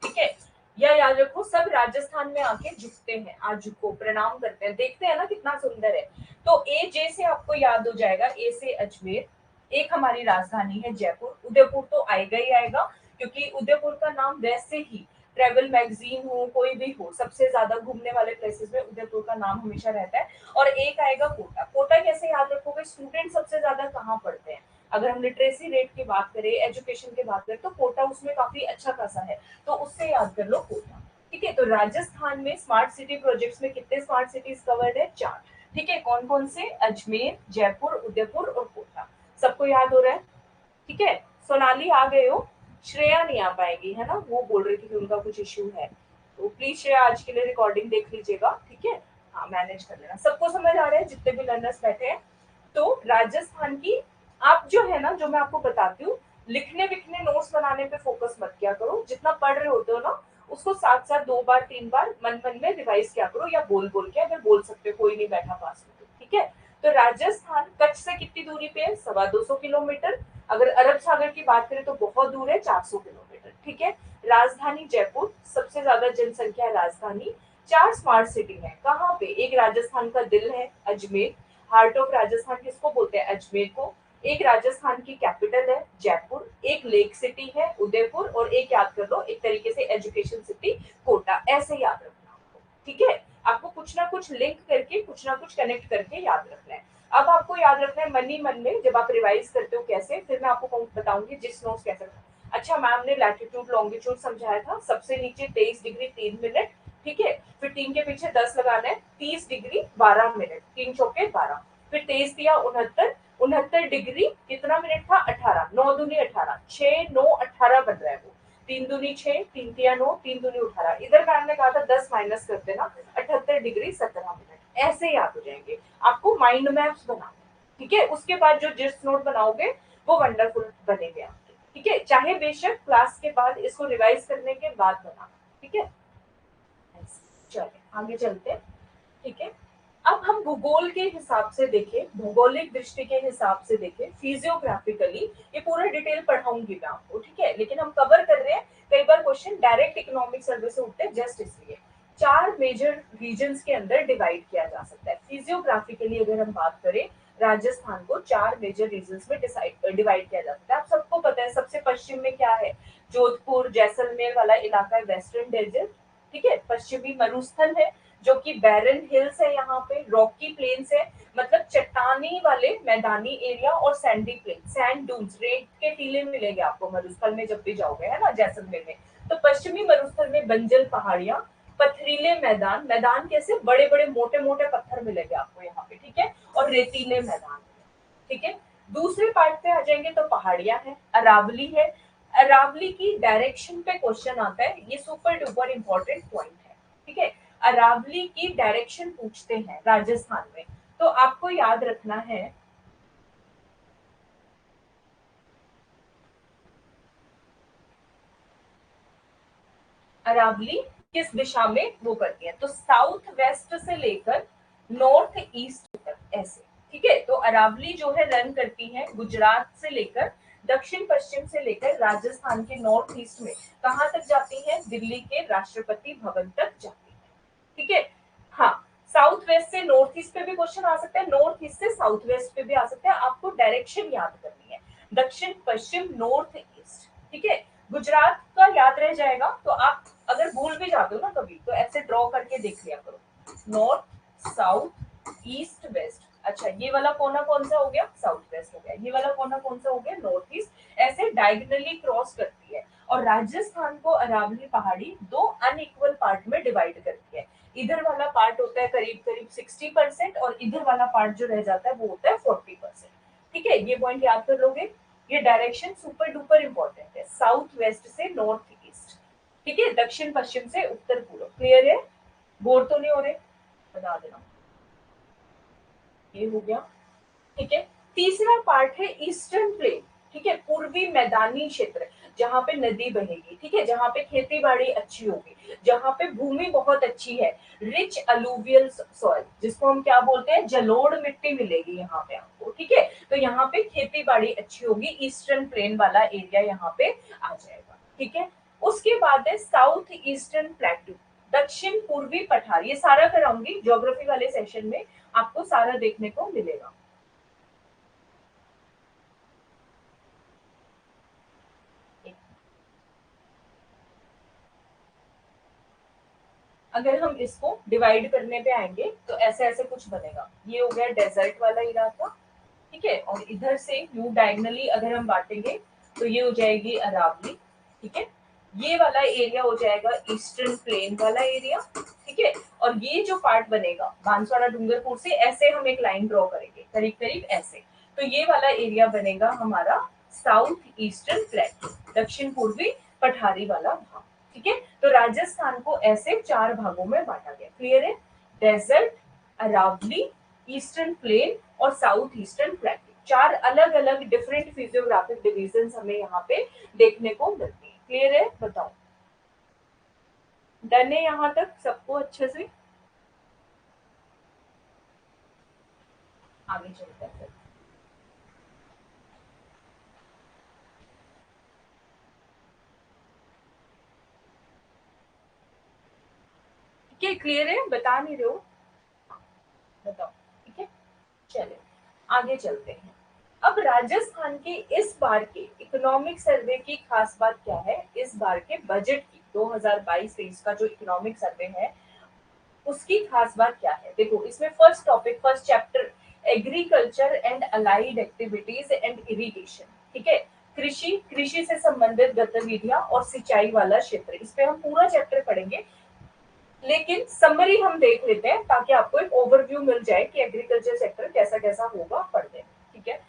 ठीक है, या याद रखो सब राजस्थान में आके झुकते हैं, आज झुको प्रणाम करते हैं, देखते हैं ना कितना सुंदर है। तो ए जे से आपको याद हो जाएगा, ए से अजमेर, एक हमारी राजधानी है जयपुर। उदयपुर तो आएगा ही आएगा, क्योंकि उदयपुर का नाम वैसे ही ट्रेवल मैगजीन हो कोई भी हो, सबसे ज्यादा घूमने वाले प्लेसेस में उदयपुर का नाम हमेशा रहता है। और एक आएगा कोटा। कोटा कैसे याद रखोगे? स्टूडेंट सबसे ज्यादा कहाँ पढ़ते हैं? अगर हम लिटरेसी रेट की बात करें, एजुकेशन की बात करें, तो कोटा उसमें काफी अच्छा खासा है, तो उससे याद कर लो कोटा। ठीक है, तो राजस्थान में स्मार्ट सिटी प्रोजेक्ट्स में कितने स्मार्ट सिटीज कवर्ड है? 4। ठीक है, कौन कौन से? अजमेर, जयपुर, उदयपुर और कोटा। सबको याद हो रहा है? ठीक है, सोनाली आ गए हो, श्रेया नहीं आ पाएगी है ना, वो बोल रही थी कि उनका कुछ इश्यू है। तो प्लीज श्रेया आज के लिए रिकॉर्डिंग देख लीजिएगा। ठीक है, हाँ मैनेज कर लेना। सबको समझ आ रहा है जितने भी लर्नर्स बैठे हैं? तो राजस्थान की, आप जो है ना, जो मैं आपको बताती हूँ, लिखने विखने नोट्स बनाने पे फोकस मत किया करो। जितना पढ़ रहे होते हो ना उसको साथ साथ 2 बार 3 बार मन मन में रिवाइज किया करो, या बोल बोल के, अगर बोल सकते हो, कोई नहीं बैठा पास में तो। ठीक है, तो राजस्थान कच्छ से कितनी दूरी पे है? 225 किलोमीटर। अगर अरब सागर की बात करें तो बहुत दूर है, 400 किलोमीटर। ठीक है, राजधानी जयपुर, सबसे ज्यादा जनसंख्या है राजधानी। 4 स्मार्ट सिटी है कहाँ पे? एक राजस्थान का दिल है अजमेर, हार्ट ऑफ राजस्थान किसको बोलते हैं? अजमेर को। एक राजस्थान की कैपिटल है जयपुर, एक लेक सिटी है उदयपुर, और एक याद कर लो एक तरीके से एजुकेशन सिटी कोटा। ऐसे याद रखना आपको। ठीक है, आपको कुछ ना कुछ लिंक करके, कुछ ना कुछ कनेक्ट करके याद रखना है। अब आपको याद रखना है मन ही मन में, जब आप रिवाइज करते हो कैसे, फिर मैं आपको बताऊंगी जिस नोट्स कैसे। अच्छा, मैम ने लैटिट्यूड लॉन्गिट्यूड समझाया था, सबसे नीचे 23 डिग्री 3 मिनट। ठीक है, फिर 3 के पीछे 10 लगाना है, 30 डिग्री 12 मिनट, 3 चौके 12। फिर 23 या 69, 69 डिग्री कितना मिनट था? 18, 9 दूनी 18, 6 9 18 बन रहा है वो। 3 दूनी 6, 3 तिया 9, 3 दूनी 18। इधर मैम ने कहा था 10 माइनस कर देना, 78 डिग्री 17 मिनट। ऐसे याद हो जाएंगे आपको, माइंड मैप्स बनाना। ठीक है, उसके बाद जो जिस नोट बनाओगे वो वंडरफुल बनेंगे आपके। ठीक है, चाहे बेशक क्लास के बाद इसको रिवाइज करने के बाद बनाना। ठीक है, चलिए आगे चलते हैं। ठीक है, अब हम भूगोल के हिसाब से देखें, भौगोलिक दृष्टि के हिसाब से देखें, फिजियोग्राफिकली, ये पूरा डिटेल पढ़ाऊंगी मैं आपको, ठीक है, लेकिन हम कवर कर रहे हैं। कई बार क्वेश्चन डायरेक्ट इकोनॉमिक सर्वे से उठते हैं, जस्ट इसलिए। चार मेजर रीजन्स के अंदर डिवाइड किया जा सकता है। फिजियोग्राफिकली अगर हम बात करें, राजस्थान को चार मेजर रीजन्स में डिवाइड किया जा सकता है। आप सबको पता है सबसे पश्चिम में क्या है, जोधपुर जैसलमेर वाला इलाका है, वेस्टर्न डेजर्ट, ठीक है, पश्चिमी मरुस्थल है जो कि बैरन हिल्स है, यहाँ पे रॉकी प्लेन्स है, मतलब चट्टानी वाले मैदानी एरिया, और सैंडी प्लेन, सैंड डून्स, रेत के टीले मिलेंगे आपको मरुस्थल में जब भी जाओगे, है ना, जैसलमेर में। तो पश्चिमी मरुस्थल में बंजल पहाड़ियां, पथरीले मैदान, मैदान कैसे, बड़े बड़े मोटे मोटे पत्थर मिलेंगे आपको यहाँ पे, ठीक है, और रेतीले मैदान, ठीक है। दूसरे पार्ट पे आ जाएंगे तो पहाड़ियां हैं, अरावली है। अरावली की डायरेक्शन पे क्वेश्चन आता है, ये सुपर डुपर इंपॉर्टेंट पॉइंट है, ठीक है। अरावली की डायरेक्शन पूछते हैं राजस्थान में, तो आपको याद रखना है अरावली किस दिशा में वो करती है, तो साउथ वेस्ट से लेकर नॉर्थ ईस्ट तक, ऐसे, ठीक है। तो अरावली जो है रन करती है गुजरात से लेकर दक्षिण पश्चिम से लेकर राजस्थान के नॉर्थ ईस्ट में, कहाँ तक जाती है, दिल्ली के राष्ट्रपति भवन तक जाती है, ठीक है। हाँ, साउथ वेस्ट से नॉर्थ ईस्ट पे भी क्वेश्चन आ सकता है, नॉर्थ ईस्ट से साउथ वेस्ट पे भी आ सकता है, आपको डायरेक्शन याद करनी है, दक्षिण पश्चिम नॉर्थ ईस्ट, ठीक है। गुजरात का याद रह जाएगा, तो आप अगर भूल भी जाते हो ना कभी, तो ऐसे ड्रॉ करके देख लिया करो, नॉर्थ साउथ ईस्ट वेस्ट। अच्छा, ये वाला कोना कौन सा हो गया, साउथ वेस्ट हो गया, ये वाला कोना कौन सा हो गया, नॉर्थ ईस्ट, ऐसे डायगनली क्रॉस करती है। और राजस्थान को अरावली पहाड़ी दो अनइक्वल पार्ट में डिवाइड करती है, इधर वाला पार्ट होता है करीब करीब 60% और इधर वाला पार्ट जो रह जाता है वो होता है 40%, ठीक है। ये पॉइंट याद कर लोगे, ये डायरेक्शन सुपर डुपर इंपॉर्टेंट है, साउथ वेस्ट से नॉर्थ ईस्ट, ठीक है, दक्षिण पश्चिम से उत्तर पूर्व। क्लियर है, बोर तो नहीं हो रहे, बता देना। ये हो गया, ठीक है। तीसरा पार्ट है ईस्टर्न प्लेन, ठीक है, पूर्वी मैदानी क्षेत्र, जहाँ पे नदी बहेगी, ठीक है, जहाँ पे खेती बाड़ी अच्छी होगी, जहाँ पे भूमि बहुत अच्छी है, रिच अलूवियल सॉइल, जिसको हम क्या बोलते हैं, जलोढ़ मिट्टी मिलेगी यहाँ पे आपको, ठीक है। तो यहाँ पे खेती बाड़ी अच्छी होगी, ईस्टर्न प्लेन वाला एरिया यहाँ पे आ जाएगा, ठीक है। उसके बाद है साउथ ईस्टर्न प्लेटू, दक्षिण पूर्वी पठार, ये सारा कराऊंगी ज्योग्राफी वाले सेशन में, आपको सारा देखने को मिलेगा। अगर हम इसको डिवाइड करने पे आएंगे तो ऐसे ऐसे कुछ बनेगा, ये हो गया डेजर्ट वाला इलाका, ठीक है, और इधर से यू डायगनली अगर हम बांटेंगे तो ये हो जाएगी अरावली, ठीक है। ये वाला एरिया हो जाएगा ईस्टर्न प्लेन वाला एरिया, ठीक है। और ये जो पार्ट बनेगा बांसवाड़ा डूंगरपुर से, ऐसे हम एक लाइन ड्रॉ करेंगे करीब करीब ऐसे, तो ये वाला एरिया बनेगा हमारा साउथ ईस्टर्न प्लेटू, दक्षिण पूर्वी पठारी वाला भाग, ठीक है। तो राजस्थान को ऐसे चार भागों में बांटा गया, क्लियर है, डेजर्ट, अरावली, ईस्टर्न प्लेन और साउथ ईस्टर्न प्लेटू, चार अलग अलग डिफरेंट फिजियोग्राफिक डिविजन हमें यहाँ पे देखने को मिलती है, क्लियर है, बताओ, डन है यहाँ तक सबको अच्छे से, आगे चलते हैं फिर। ठीक है, क्लियर है, बता नहीं रहे हो, बताओ, ठीक है, चले आगे चलते हैं। अब राजस्थान के इस बार के इकोनॉमिक सर्वे की खास बात क्या है, इस बार के बजट की 2022-23 का जो इकोनॉमिक सर्वे है उसकी खास बात क्या है, देखो इसमें first topic, first chapter, agriculture and allied activities and irrigation, ठीक है, कृषि, कृषि से संबंधित गतिविधियां और सिंचाई वाला क्षेत्र, इस पे हम पूरा चैप्टर पढ़ेंगे, लेकिन समरी हम देख लेते हैं ताकि आपको एक ओवरव्यू मिल जाए कि एग्रीकल्चर सेक्टर कैसा कैसा होगा पढ़ने, ठीक है।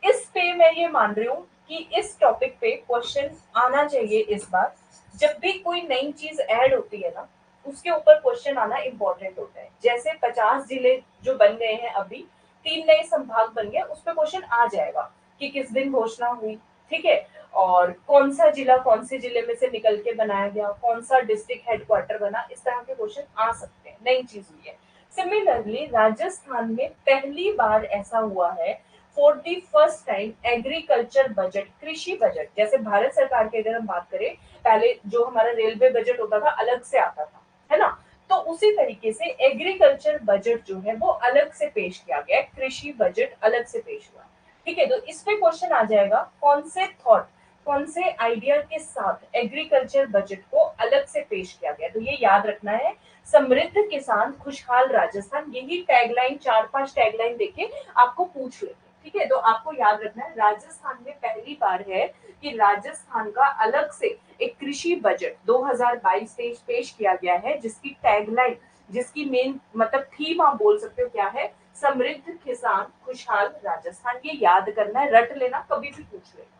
इस पे मैं ये मान रही हूँ कि इस टॉपिक पे क्वेश्चन आना चाहिए इस बार, जब भी कोई नई चीज ऐड होती है ना उसके ऊपर क्वेश्चन आना इम्पोर्टेंट होता है, जैसे 50 जिले जो बन गए हैं अभी, 3 नए संभाग बन गए, उस पर क्वेश्चन आ जाएगा कि किस दिन घोषणा हुई, ठीक है, और कौन सा जिला कौन से जिले में से निकल के बनाया गया, कौन सा डिस्ट्रिक्ट हेडक्वार्टर बना, इस तरह के क्वेश्चन आ सकते हैं, नई चीज हुई है। सिमिलरली राजस्थान में पहली बार ऐसा हुआ है for the first time agriculture budget, कृषि बजट, जैसे भारत सरकार की अगर हम बात करें, पहले जो हमारा रेलवे बजट होता था अलग से आता था, है ना, तो उसी तरीके से एग्रीकल्चर बजट जो है वो अलग से पेश किया गया, कृषि बजट अलग से पेश हुआ। ठीक है, तो इस पे क्वेश्चन आ जाएगा कौन से थॉट, कौन से आइडिया के साथ एग्रीकल्चर बजट को अलग से पेश किया गया, तो ये याद रखना है, समृद्ध किसान खुशहाल राजस्थान, यही टैगलाइन, 4-5 टैगलाइन देके आपको पूछ लेंगे। ठीक है, तो आपको याद रखना है राजस्थान में पहली बार है कि राजस्थान का अलग से एक कृषि बजट 2022-23 पेश किया गया है, जिसकी टैगलाइन, जिसकी मेन मतलब थीम आप बोल सकते हो क्या है, समृद्ध किसान खुशहाल राजस्थान। ये याद करना है, रट लेना, कभी भी पूछ लेना।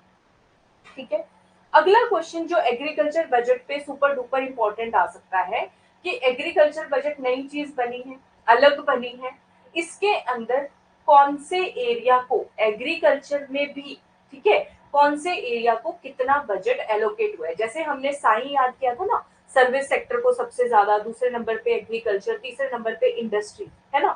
ठीक है, अगला क्वेश्चन जो एग्रीकल्चर बजट पे सुपर डुपर इंपॉर्टेंट आ सकता है कि एग्रीकल्चर बजट नई चीज बनी है, अलग बनी है, इसके अंदर कौन से एरिया को एग्रीकल्चर में भी, ठीक है, कौन से एरिया को कितना बजट एलोकेट हुआ है, जैसे हमने साई याद किया था ना, सर्विस सेक्टर को सबसे ज्यादा, दूसरे नंबर पे एग्रीकल्चर, तीसरे नंबर पे इंडस्ट्री, है ना,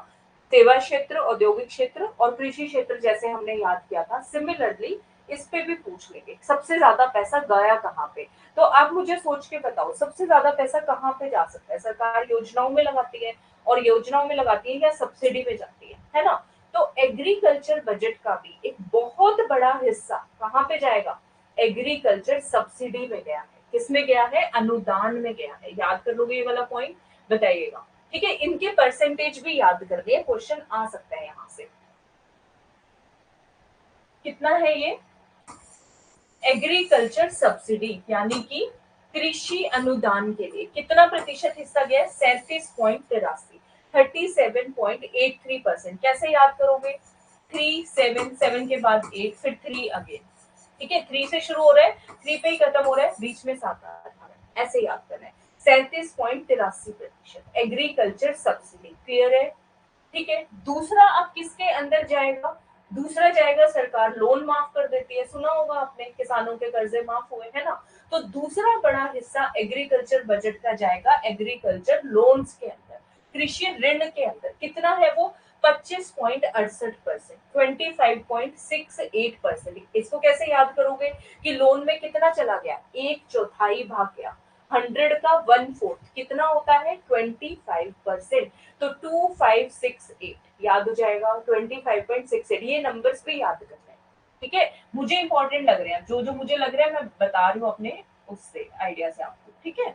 सेवा क्षेत्र, औद्योगिक क्षेत्र और कृषि क्षेत्र जैसे हमने याद किया था। सिमिलरली इस पे भी पूछ लेंगे सबसे ज्यादा पैसा गया कहाँ पे, तो आप मुझे सोच के बताओ सबसे ज्यादा पैसा कहाँ पे जा सकता है, सरकार योजनाओं में लगाती है, और योजनाओं में लगाती है या सब्सिडी में जाती है ना, तो एग्रीकल्चर बजट का भी एक बहुत बड़ा हिस्सा कहाँ पे जाएगा, एग्रीकल्चर सब्सिडी में गया है, किसमें गया है, अनुदान में गया है, याद कर लोगे ये वाला पॉइंट, बताइएगा। ठीक है, इनके परसेंटेज भी याद कर लिए, क्वेश्चन आ सकता है यहाँ से। कितना है ये, एग्रीकल्चर सब्सिडी यानी कि कृषि अनुदान के लिए कितना प्रतिशत हिस्सा गया है, 37.83, 37.83%। कैसे याद करोगे, 3 7 7 के बाद 8 फिर 3 अगेन, ठीक है, 3 से शुरू हो रहा है, 3 पे ही खत्म हो रहा है, बीच में 7 आ रहा है, ऐसे याद करना है। 37.83% एग्रीकल्चर सब्सिडी, क्लियर है। ठीक है, दूसरा अब किसके अंदर जाएगा, दूसरा जाएगा, सरकार लोन माफ कर देती है, सुना होगा आपने, किसानों के कर्जे माफ हुए, है ना, तो दूसरा बड़ा हिस्सा एग्रीकल्चर बजट का जाएगा एग्रीकल्चर लोन्स के अंदर, कृषि ऋण के अंदर, कितना है वो, 25.68%, 25.68%। इसको कैसे याद करोगे कि लोन में कितना चला गया, एक चौथाई भाग गया, 100 का 1/4 कितना होता है, 25%, तो 2568 याद हो जाएगा, 25.68, ये नंबर्स पे याद करना है। ठीक है, मुझे इंपॉर्टेंट लग रहे हैं, जो जो मुझे लग रहा है मैं बता रही हूँ अपने उससे आइडिया से आपको। ठीक है,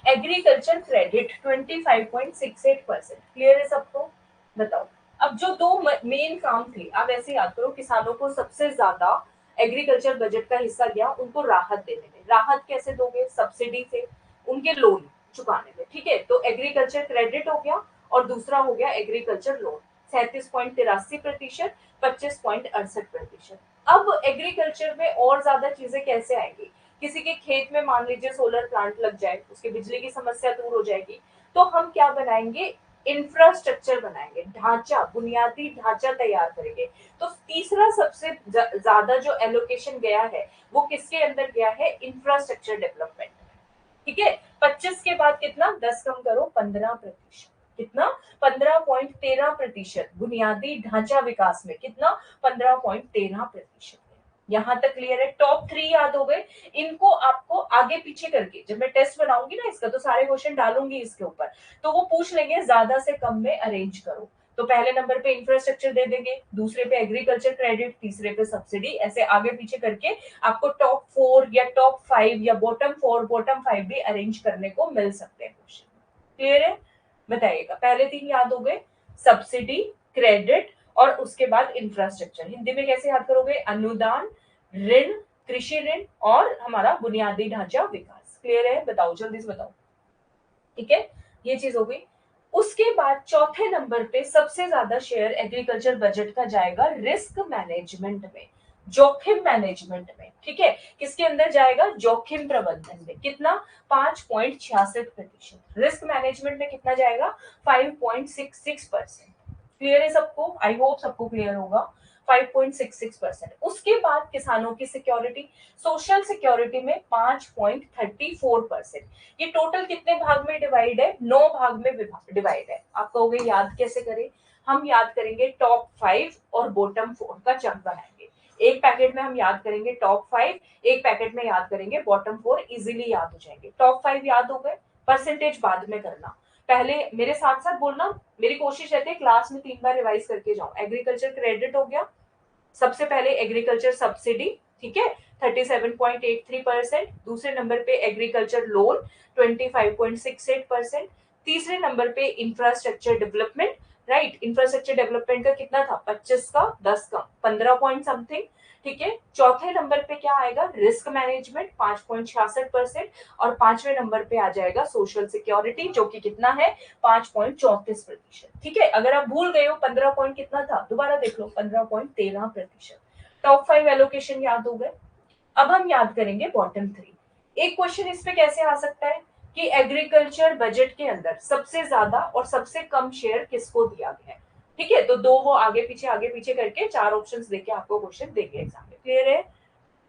एग्रीकल्चर क्रेडिट 25.68%, क्लियर है सबको, बताओ। अब जो दो मेन काम थे, आप ऐसे याद करो, किसानों को सबसे ज्यादा एग्रीकल्चर बजट का हिस्सा गया उनको राहत देने में, राहत कैसे दोगे, सब्सिडी से, उनके लोन चुकाने में। ठीक है, तो एग्रीकल्चर क्रेडिट हो गया और दूसरा हो गया एग्रीकल्चर लोन, 37.83%, 25.68%। अब एग्रीकल्चर में और ज्यादा चीजें कैसे आएंगी, किसी के खेत में मान लीजिए सोलर प्लांट लग जाए, उसके बिजली की समस्या दूर हो जाएगी, तो हम क्या बनाएंगे, इंफ्रास्ट्रक्चर बनाएंगे, ढांचा, बुनियादी ढांचा तैयार करेंगे। तो तीसरा सबसे ज्यादा जो एलोकेशन गया है वो किसके अंदर गया है, इंफ्रास्ट्रक्चर डेवलपमेंट। ठीक है, 25 के बाद कितना, 10 कम करो, 15%, कितना, 15.13%, बुनियादी ढांचा विकास में कितना, 15.13%। यहां तक क्लियर है, टॉप 3 याद हो गए, इनको आपको आगे पीछे करके जब मैं टेस्ट बनाऊंगी ना इसका, तो सारे क्वेश्चन डालूंगी इसके ऊपर, तो वो पूछ लेंगे ज्यादा से कम में अरेंज करो, तो पहले नंबर पे इंफ्रास्ट्रक्चर दे देंगे, दूसरे पे एग्रीकल्चर क्रेडिट, तीसरे पे सब्सिडी, ऐसे आगे पीछे करके आपको टॉप 4 या टॉप 5 या बॉटम 4 बॉटम 5 भी अरेंज करने को मिल सकते हैं क्वेश्चन। क्लियर है, बताइएगा, पहले 3 याद हो गए, सब्सिडी, क्रेडिट और उसके बाद इंफ्रास्ट्रक्चर। हिंदी में कैसे याद करोगे, अनुदान, ऋण, कृषि ऋण और हमारा बुनियादी ढांचा विकास। क्लियर है, बताओ जल्दी से बताओ। ठीक है, ये चीज हो गई। उसके बाद चौथे नंबर पे सबसे ज्यादा शेयर एग्रीकल्चर बजट का जाएगा रिस्क मैनेजमेंट में, जोखिम मैनेजमेंट में। ठीक है, किसके अंदर जाएगा, जोखिम प्रबंधन में, कितना, 5.66%। रिस्क मैनेजमेंट में कितना जाएगा, 5.66%। क्लियर है सबको, आई होप सबको क्लियर होगा। 5.66%। उसके बाद किसानों की सिक्योरिटी, सोशल सिक्योरिटी में 5.34%। ये टोटल कितने भाग में डिवाइड है? 9 भाग में डिवाइड है। आप कहोगे याद कैसे करें? हम याद करेंगे टॉप 5 और बॉटम 4 का चंक बनाएंगे। एक पैकेट में हम याद करेंगे टॉप 5, एक पैकेट में याद करेंगे बॉटम 4। इजीली याद हो जाएंगे। टॉप 5 याद हो गए, परसेंटेज बाद में करना, पहले मेरे साथ साथ बोलना। मेरी कोशिश रहती है क्लास में 3 बार रिवाइज करके जाऊं। एग्रीकल्चर क्रेडिट हो गया, सबसे पहले एग्रीकल्चर सब्सिडी, ठीक है, 37.83%। दूसरे नंबर पे एग्रीकल्चर लोन 25.68%। तीसरे नंबर पे infrastructure development, right, infrastructure development का कितना था? 25 का 10 का 15 पॉइंट समथिंग, ठीक है। चौथे नंबर पे क्या आएगा? Risk management 5.66%। और पांचवें नंबर पे आ जाएगा सोशल सिक्योरिटी, जो कि कितना है? 5.34%। ठीक है, अगर आप भूल गए हो 15 पॉइंट कितना था, दोबारा देख लो, 15.13%। टॉप 5 एलोकेशन याद हो गए। अब हम याद करेंगे बॉटम 3। एक क्वेश्चन इस पे कैसे आ सकता है कि एग्रीकल्चर बजट के अंदर सबसे ज्यादा और सबसे कम शेयर किसको दिया गया है? ठीक है, तो दो वो आगे पीछे करके 4 ऑप्शंस देके आपको क्वेश्चन देंगे एग्जाम में। क्लियर है?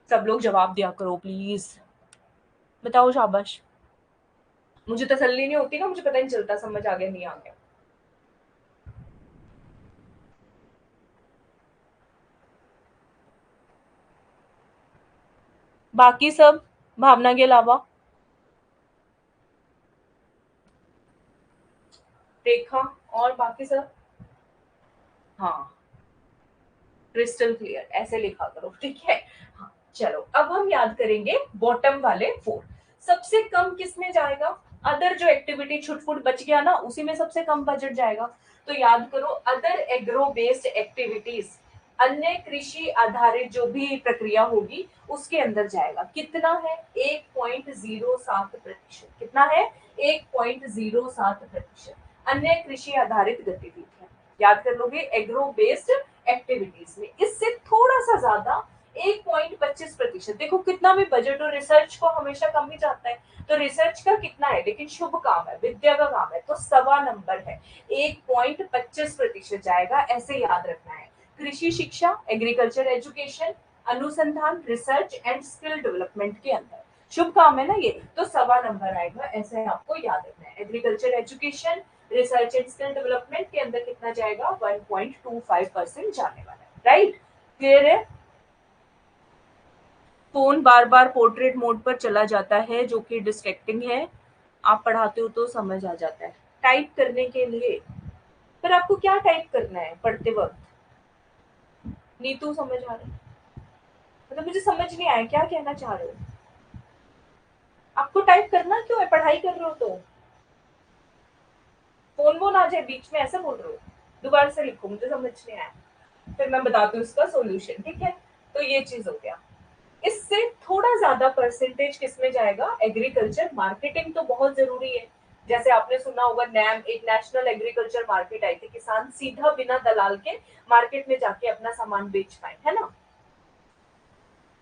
सब लोग जवाब दिया करो प्लीज, बताओ शाबाश। मुझे तसल्ली नहीं होती ना, मुझे पता नहीं चलता समझ आ गया नहीं आ गया। बाकी सब भावना के अलावा? रेखा और बाकी सब? हाँ, क्रिस्टल क्लियर, ऐसे लिखा करो, ठीक है। हाँ, चलो अब हम याद करेंगे बॉटम वाले 4। सबसे कम किस में जाएगा? अदर जो एक्टिविटी छुटपुट बच गया ना, उसी में सबसे कम बजट जाएगा। तो याद करो, अदर एग्रो बेस्ड एक्टिविटीज, अन्य कृषि आधारित जो भी प्रक्रिया होगी उसके अंदर जाएगा। कितना है? 1.07%। कितना है? 1.07%। अन्य कृषि आधारित गतिविधियां याद कर लोगे एग्रो बेस्ड एक्टिविटीज में। इससे थोड़ा सा ज्यादा 1.25%। देखो कितना भी बजट और रिसर्च को हमेशा कम ही जाता है, तो रिसर्च का कितना है? लेकिन शुभ काम है, विद्या का काम है, तो 1.25 है। 1.25% जाएगा, ऐसे याद रखना है। कृषि शिक्षा, एग्रीकल्चर एजुकेशन, अनुसंधान, रिसर्च एंड स्किल डेवलपमेंट के अंदर शुभ काम है ना ये, तो 1.25 आएगा, ऐसे आपको याद रखना है। Agriculture education, research and skill development के अंदर कितना जाएगा? 1.25% जाने वाला है, राइट। क्लियर है? फोन बार बार पोर्ट्रेट मोड पर चला जाता है, जो कि डिस्ट्रैक्टिंग है। आप पढ़ाते हो तो समझ आ जाता है। टाइप करने के लिए, पर आपको क्या टाइप करना है पढ़ते वक्त? नीतू समझ आ रहा है? मतलब मुझे समझ नहीं आया क्या कहना चाह रहे हो। आपको टाइप करना क्यों है? पढ़ाई कर रहे हो तो फोन वोन आ जाए बीच में, ऐसा बोल रहे हो? दोबारा से लिखो, मुझे समझ नहीं आया, फिर मैं बताती हूँ इसका सॉल्यूशन, ठीक है। तो ये चीज हो गया। इससे थोड़ा ज्यादा परसेंटेज किसमें जाएगा? एग्रीकल्चर मार्केटिंग तो बहुत जरूरी है। जैसे आपने सुना होगा नैम, एक नेशनल एग्रीकल्चर मार्केट आई थी, किसान सीधा बिना दलाल के मार्केट में जाके अपना सामान बेच पाए, है ना।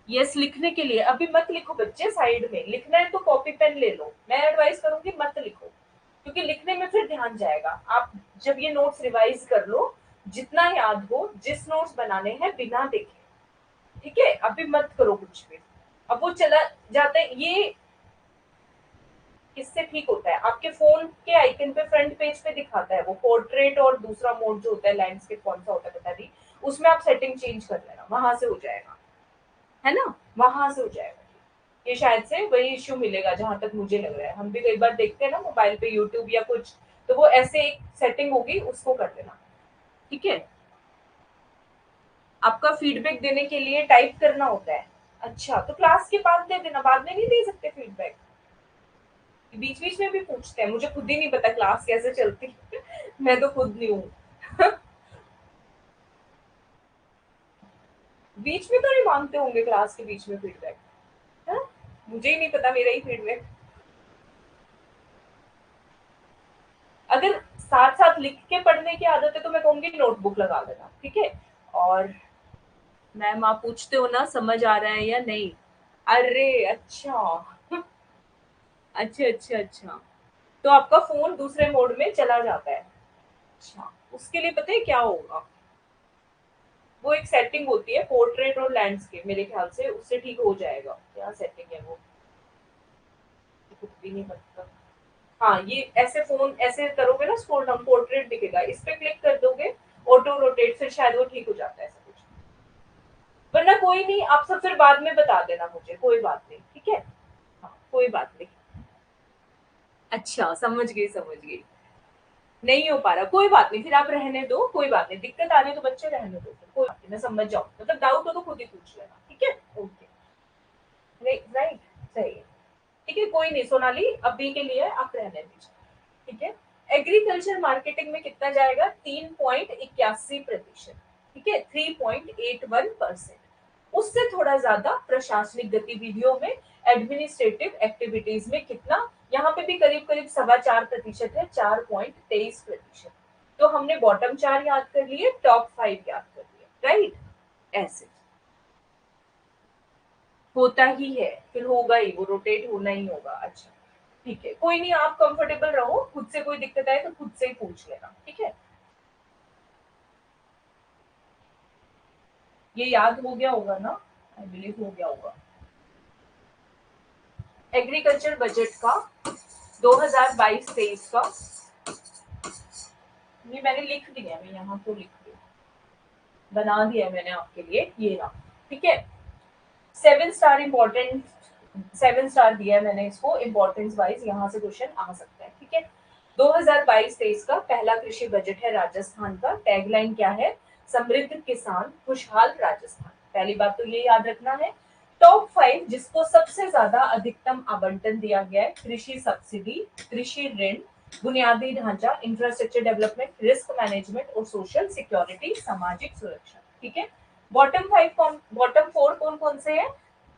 यस लिखने के लिए अभी मत लिखो बच्चे, साइड में लिखना है तो कॉपी पेन ले लो, मैं एडवाइस करूंगी मत लिखो, क्योंकि लिखने में फिर ध्यान जाएगा। आप जब ये नोट्स रिवाइज कर लो, जितना याद हो, जिस नोट्स बनाने हैं बिना देखे, ठीक है, अभी मत करो कुछ भी। अब वो चला जाता है, ये किससे ठीक होता है? आपके फोन के आइकन पे फ्रंट पेज पे दिखाता है वो पोर्ट्रेट, और दूसरा मोड जो होता है लैंडस्केप, कौन सा होता है पता नहीं, उसमें आप सेटिंग चेंज कर लेना, वहां से हो जाएगा, है ना, वहां से हो जाएगा। ये शायद से वही इश्यू मिलेगा जहां तक मुझे लग रहा है। हम भी कई बार देखते हैं ना मोबाइल पे यूट्यूब या कुछ, तो वो ऐसे एक सेटिंग होगी, उसको कर देना, ठीक है। आपका फीडबैक देने के लिए टाइप करना होता है। अच्छा, तो क्लास के बाद दे देना, बाद में नहीं दे सकते फीडबैक? बीच बीच में भी पूछते हैं, मुझे खुद ही नहीं पता क्लास कैसे चलती है। मैं तो खुद नहीं हूँ। बीच में तो नहीं मांगते होंगे क्लास के बीच में फीडबैक? हाँ? मुझे ही नहीं पता मेरा ही फीडबैक। अगर साथ साथ लिख के पढ़ने की आदत है तो मैं कहूंगी नोटबुक लगा लेना, ठीक है। और मैम आप पूछते हो ना समझ आ रहा है या नहीं? अरे अच्छा। अच्छा अच्छा अच्छा, तो आपका फोन दूसरे मोड में चला जाता है। अच्छा, उसके लिए पता है क्या होगा? वो एक सेटिंग होती है पोर्ट्रेट और लैंडस्केप, मेरे ख्याल से उससे ठीक हो जाएगा। क्या सेटिंग है वो, कुछ भी नहीं पता। हाँ, ये ऐसे फोन ऐसे करोगे ना, स्क्रॉल डाउन पोर्ट्रेट दिखेगा, इस पे क्लिक कर दोगे, ऑटो रोटेट, फिर शायद वो ठीक हो जाता है ऐसा कुछ। वरना कोई नहीं, आप सब फिर बाद में बता देना मुझे, कोई बात नहीं, ठीक है। हाँ, कोई बात नहीं। अच्छा, समझ गई समझ गई। नहीं हो पा रहा, कोई बात नहीं, फिर आप रहने दो, कोई बात नहीं, दिक्कत आ रही है तो बच्चे रहने दो, फिर कोई बात नहीं, मैं समझ जाऊँ, मतलब डाउट हो तो खुद ही पूछ लेना, ठीक है। ओके। राइट राइट, सही है। ठीक है, कोई नहीं सोनाली, अभी के लिए आप रहने दीजिए, ठीक है। एग्रीकल्चर मार्केटिंग में कितना जाएगा, 3.81%, ठीक है, 3.81%। उससे थोड़ा ज्यादा प्रशासनिक गतिविधियों में, एडमिनिस्ट्रेटिव एक्टिविटीज में कितना, यहाँ पे भी करीब करीब 4.25% है, 4.23%। तो हमने बॉटम 4 याद कर लिए, टॉप 5 याद कर लिए, राइट। ऐसे होता ही है, फिर होगा ही, वो रोटेट होना ही होगा। अच्छा, ठीक है, कोई नहीं, आप कंफर्टेबल रहो, खुद से कोई दिक्कत आए तो खुद से ही पूछ लेना, ठीक है। ये याद हो गया होगा ना, आई बिलीव हो गया होगा। एग्रीकल्चर बजट का 2022-23 का, ये मैंने लिख दिया है, मैं यहाँ तो लिख दिया, बना दिया है मैंने आपके लिए, ये रहा, ठीक है। 7 स्टार इम्पोर्टेंट, 7 स्टार दिया है मैंने इसको, इम्पोर्टेंस वाइज यहाँ से क्वेश्चन आ सकता है, ठीक है। 2022-23 का पहला कृषि बजट है राजस्थान का। टैगलाइन क्या है, समृद्ध किसान खुशहाल राजस्थान। पहली बात तो ये याद रखना है। टॉप 5 जिसको सबसे ज्यादा अधिकतम आवंटन दिया गया है, कृषि सब्सिडी, कृषि ऋण, बुनियादी ढांचा, इंफ्रास्ट्रक्चर डेवलपमेंट, रिस्क मैनेजमेंट और सोशल सिक्योरिटी, सामाजिक सुरक्षा, ठीक है। बॉटम 4 कौन कौन से हैं,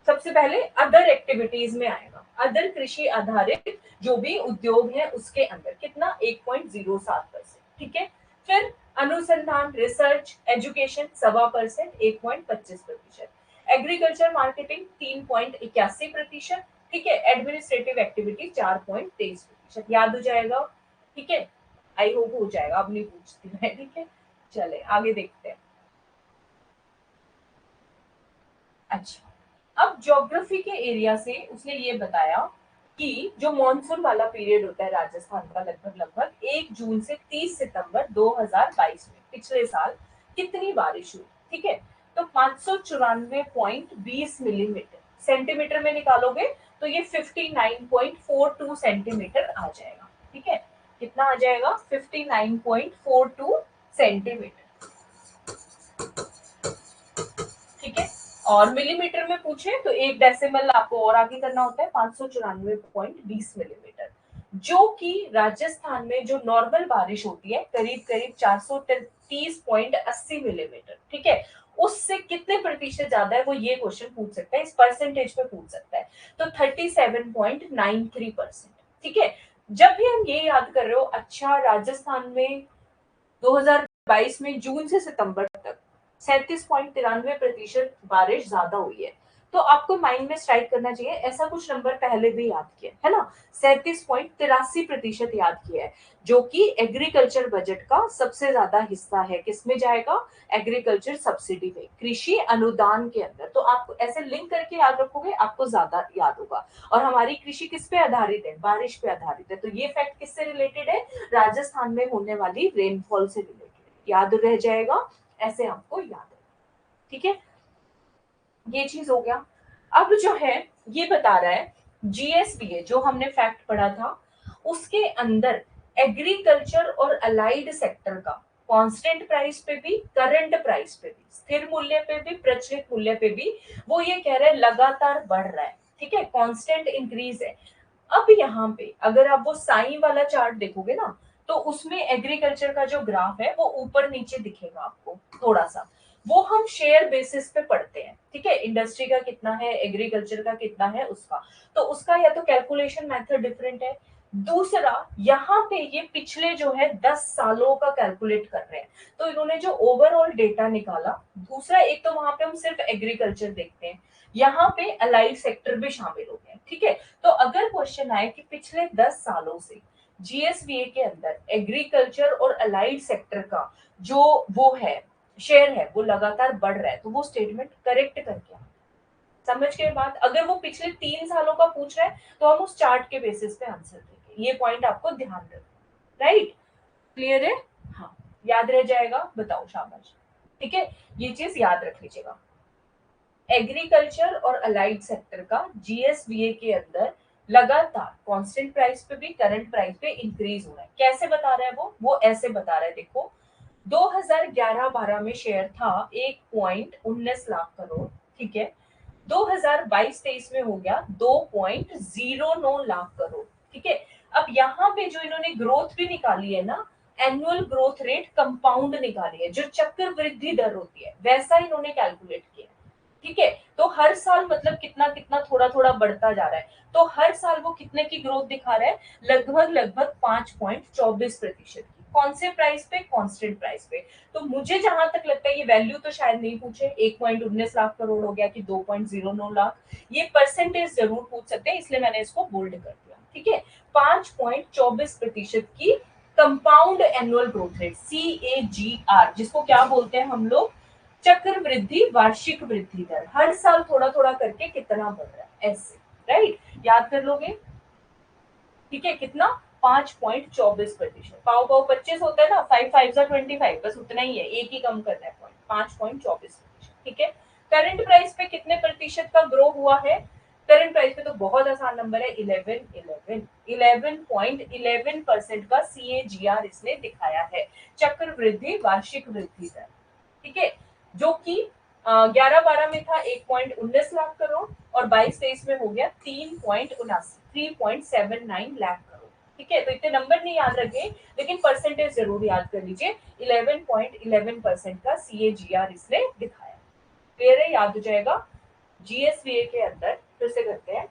सबसे पहले अदर एक्टिविटीज में आएगा, अदर कृषि आधारित जो भी उद्योग है उसके अंदर कितना, 1.07%, ठीक है। फिर अनुसंधान, रिसर्च, एजुकेशन 1.25%, 1.25%। एग्रीकल्चर मार्केटिंग 3.81%, ठीक है। एडमिनिस्ट्रेटिव एक्टिविटी 4.23%, याद हो जाएगा, ठीक है। आई होप हो जाएगा, अब नहीं पूछती मैं, ठीक है। चले आगे देखते हैं। अच्छा, अब ज्योग्राफी के एरिया से उसने ये बताया कि जो मॉनसून वाला पीरियड होता है राजस्थान का, लगभग लगभग 1 जून से 30 सितंबर 2022 में, पिछले साल कितनी बारिश हुई, ठीक है। तो 594.20 मिलीमीटर, सेंटीमीटर में निकालोगे तो ये 59.42 सेंटीमीटर आ जाएगा, ठीक है। कितना आ जाएगा, 59.42 सेंटीमीटर, ठीक है। और मिलीमीटर में पूछे तो एक डेसिमल आपको और आगे करना होता है, 594.20 मिलीमीटर, जो कि राजस्थान में जो नॉर्मल बारिश होती है करीब करीब 430.80 मिलीमीटर, ठीक है। उससे कितने प्रतिशत ज्यादा है, वो ये क्वेश्चन पूछ सकता है, इस परसेंटेज पे पूछ सकता है। तो 37.93%, ठीक है। जब भी हम ये याद कर रहे हो, अच्छा राजस्थान में 2022 में जून से सितंबर तक 37.93% बारिश ज्यादा हुई है, तो आपको माइंड में स्ट्राइक करना चाहिए ऐसा कुछ नंबर पहले भी याद किया है ना, 37.83% याद किया है, जो कि एग्रीकल्चर बजट का सबसे ज्यादा हिस्सा है, किसमें जाएगा, एग्रीकल्चर सब्सिडी में, कृषि अनुदान के अंदर। तो आप ऐसे लिंक करके याद रखोगे, आपको ज्यादा याद होगा। और हमारी कृषि किस पे आधारित है, बारिश पे आधारित है, तो ये फैक्ट किससे रिलेटेड है, राजस्थान में होने वाली रेनफॉल से रिलेटेड, याद रह जाएगा, ऐसे हमको याद है, ठीक है। ये चीज हो गया। अब जो है ये बता रहा है, जीएसबीए जो हमने फैक्ट पढ़ा था, उसके अंदर एग्रीकल्चर और अलाइड सेक्टर का कांस्टेंट प्राइस पे भी, करंट प्राइस पे भी, स्थिर मूल्य पे भी, प्रचलित मूल्य पे भी, वो ये कह रहे हैं लगातार बढ़ रहा है, ठीक है, कांस्टेंट इंक्रीज है। अब यहाँ पे अगर आप वो साई वाला चार्ट देखोगे ना, तो उसमें एग्रीकल्चर का जो ग्राफ है वो ऊपर नीचे दिखेगा आपको थोड़ा सा, वो हम शेयर बेसिस पे पढ़ते हैं, ठीक है। इंडस्ट्री का कितना है, एग्रीकल्चर का कितना है, उसका तो उसका या तो कैलकुलेशन मेथड डिफरेंट है, दूसरा यहाँ पे ये पिछले जो है 10 सालों का कैलकुलेट कर रहे हैं, तो इन्होंने जो ओवरऑल डेटा निकाला, दूसरा एक तो वहां पे हम सिर्फ एग्रीकल्चर देखते हैं, यहाँ पे अलाइड सेक्टर भी शामिल हो गए, ठीक है। तो अगर क्वेश्चन आए कि पिछले 10 सालों से जीएसबीए के अंदर एग्रीकल्चर और अलाइड सेक्टर का जो वो है शेयर है वो लगातार बढ़ रहा है, तो वो स्टेटमेंट करेक्ट करके आओ। समझ के बाद अगर वो पिछले 3 सालों का पूछ रहा है तो हम उस चार्ट के बेसिस पे आंसर देंगे। ये पॉइंट आपको ध्यान रखना, राइट? क्लियर है? हाँ, याद रह जाएगा, बताओ, शाबाश। ठीक है, ये चीज याद रख लीजिएगा। एग्रीकल्चर और अलाइड सेक्टर का जीएसवीए के अंदर लगातार कांस्टेंट प्राइस पे भी करंट प्राइस पे इंक्रीज हो रहा है। कैसे बता रहा है वो ऐसे बता रहा है, देखो 2011-12 में शेयर था 1.19 लाख करोड़, ठीक है। 2022-23 में हो गया 2.09 लाख करोड़, ठीक है। अब यहाँ पे जो इन्होंने ग्रोथ भी निकाली है ना, एनुअल ग्रोथ रेट कंपाउंड निकाली है, जो चक्र वृद्धि दर होती है वैसा इन्होंने कैलकुलेट किया है, ठीक है। तो हर साल मतलब कितना कितना थोड़ा थोड़ा बढ़ता जा रहा है, तो हर साल वो कितने की ग्रोथ दिखा रहा है, लगभग लगभग 5.24% की। कौन से प्राइस पे? कांस्टेंट प्राइस पे। तो मुझे जहां तक लगता है ये वैल्यू तो शायद नहीं पूछे, 1.19 लाख करोड़ हो गया कि 2.09 लाख, ये परसेंटेज जरूर पूछ सकते हैं, इसलिए मैंने इसको बोल्ड कर दिया, ठीक है। 5.24% की compound annual growth rate, CAGR, जिसको क्या बोलते हैं हम लोग, चक्र वृद्धि वार्षिक वृद्धि दर, हर साल थोड़ा थोड़ा करके कितना बढ़ रहा है, ऐसे, राइट? याद कर लोगे, ठीक है। कितना? 5.24%। पाव पाव 25 होता है ना, 5 5 25, बस उतना ही है, एक ही कम करना है पॉइंट, 5.24%, ठीक है। करंट प्राइस पे कितने प्रतिशत का ग्रो हुआ है? करंट प्राइस पे तो बहुत आसान नंबर है, 11.11% का CAGR इसने दिखाया है, चक्र वृद्धि वार्षिक वृद्धि दर, ठीक है। जो कि 11-12 में था 1.19 लाख करोड़, और 22-23 में हो गया 3.79 लाख करोड़, ठीक है। तो इतने नंबर नहीं याद रखे, लेकिन परसेंटेज जरूर याद कर लीजिए। 11.11% का CAGR इसने दिखाया। क्लियर है? याद हो जाएगा। जीएसवीए के अंदर फिर से करते हैं,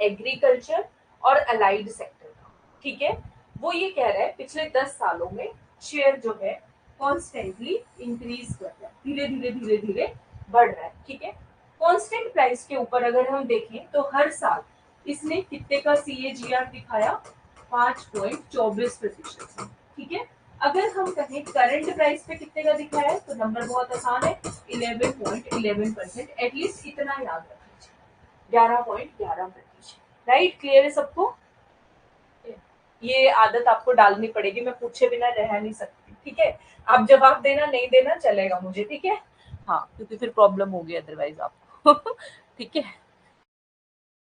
एग्रीकल्चर और अलाइड सेक्टर का, ठीक है। वो ये कह रहा है पिछले 10 सालों में शेयर जो है कॉन्स्टेंटली इंक्रीज कर रहा है, धीरे धीरे धीरे धीरे बढ़ रहा है, ठीक है। कांस्टेंट प्राइस के ऊपर अगर हम देखें तो हर साल इसने कितने का CAGR दिखाया? 5.24%, ठीक है। अगर हम कहें करंट प्राइस पे कितने का दिखाया है, तो नंबर बहुत आसान है, 11.11%, एटलीस्ट इतना याद रखना, 11.11%, राइट? क्लियर है सबको? ये आदत आपको डालनी पड़ेगी, मैं पूछे बिना रह नहीं सकती, ठीक है। आप जवाब देना, नहीं देना चलेगा मुझे, ठीक है। हाँ, क्योंकि फिर प्रॉब्लम होगी अदरवाइज आपको ठीक है।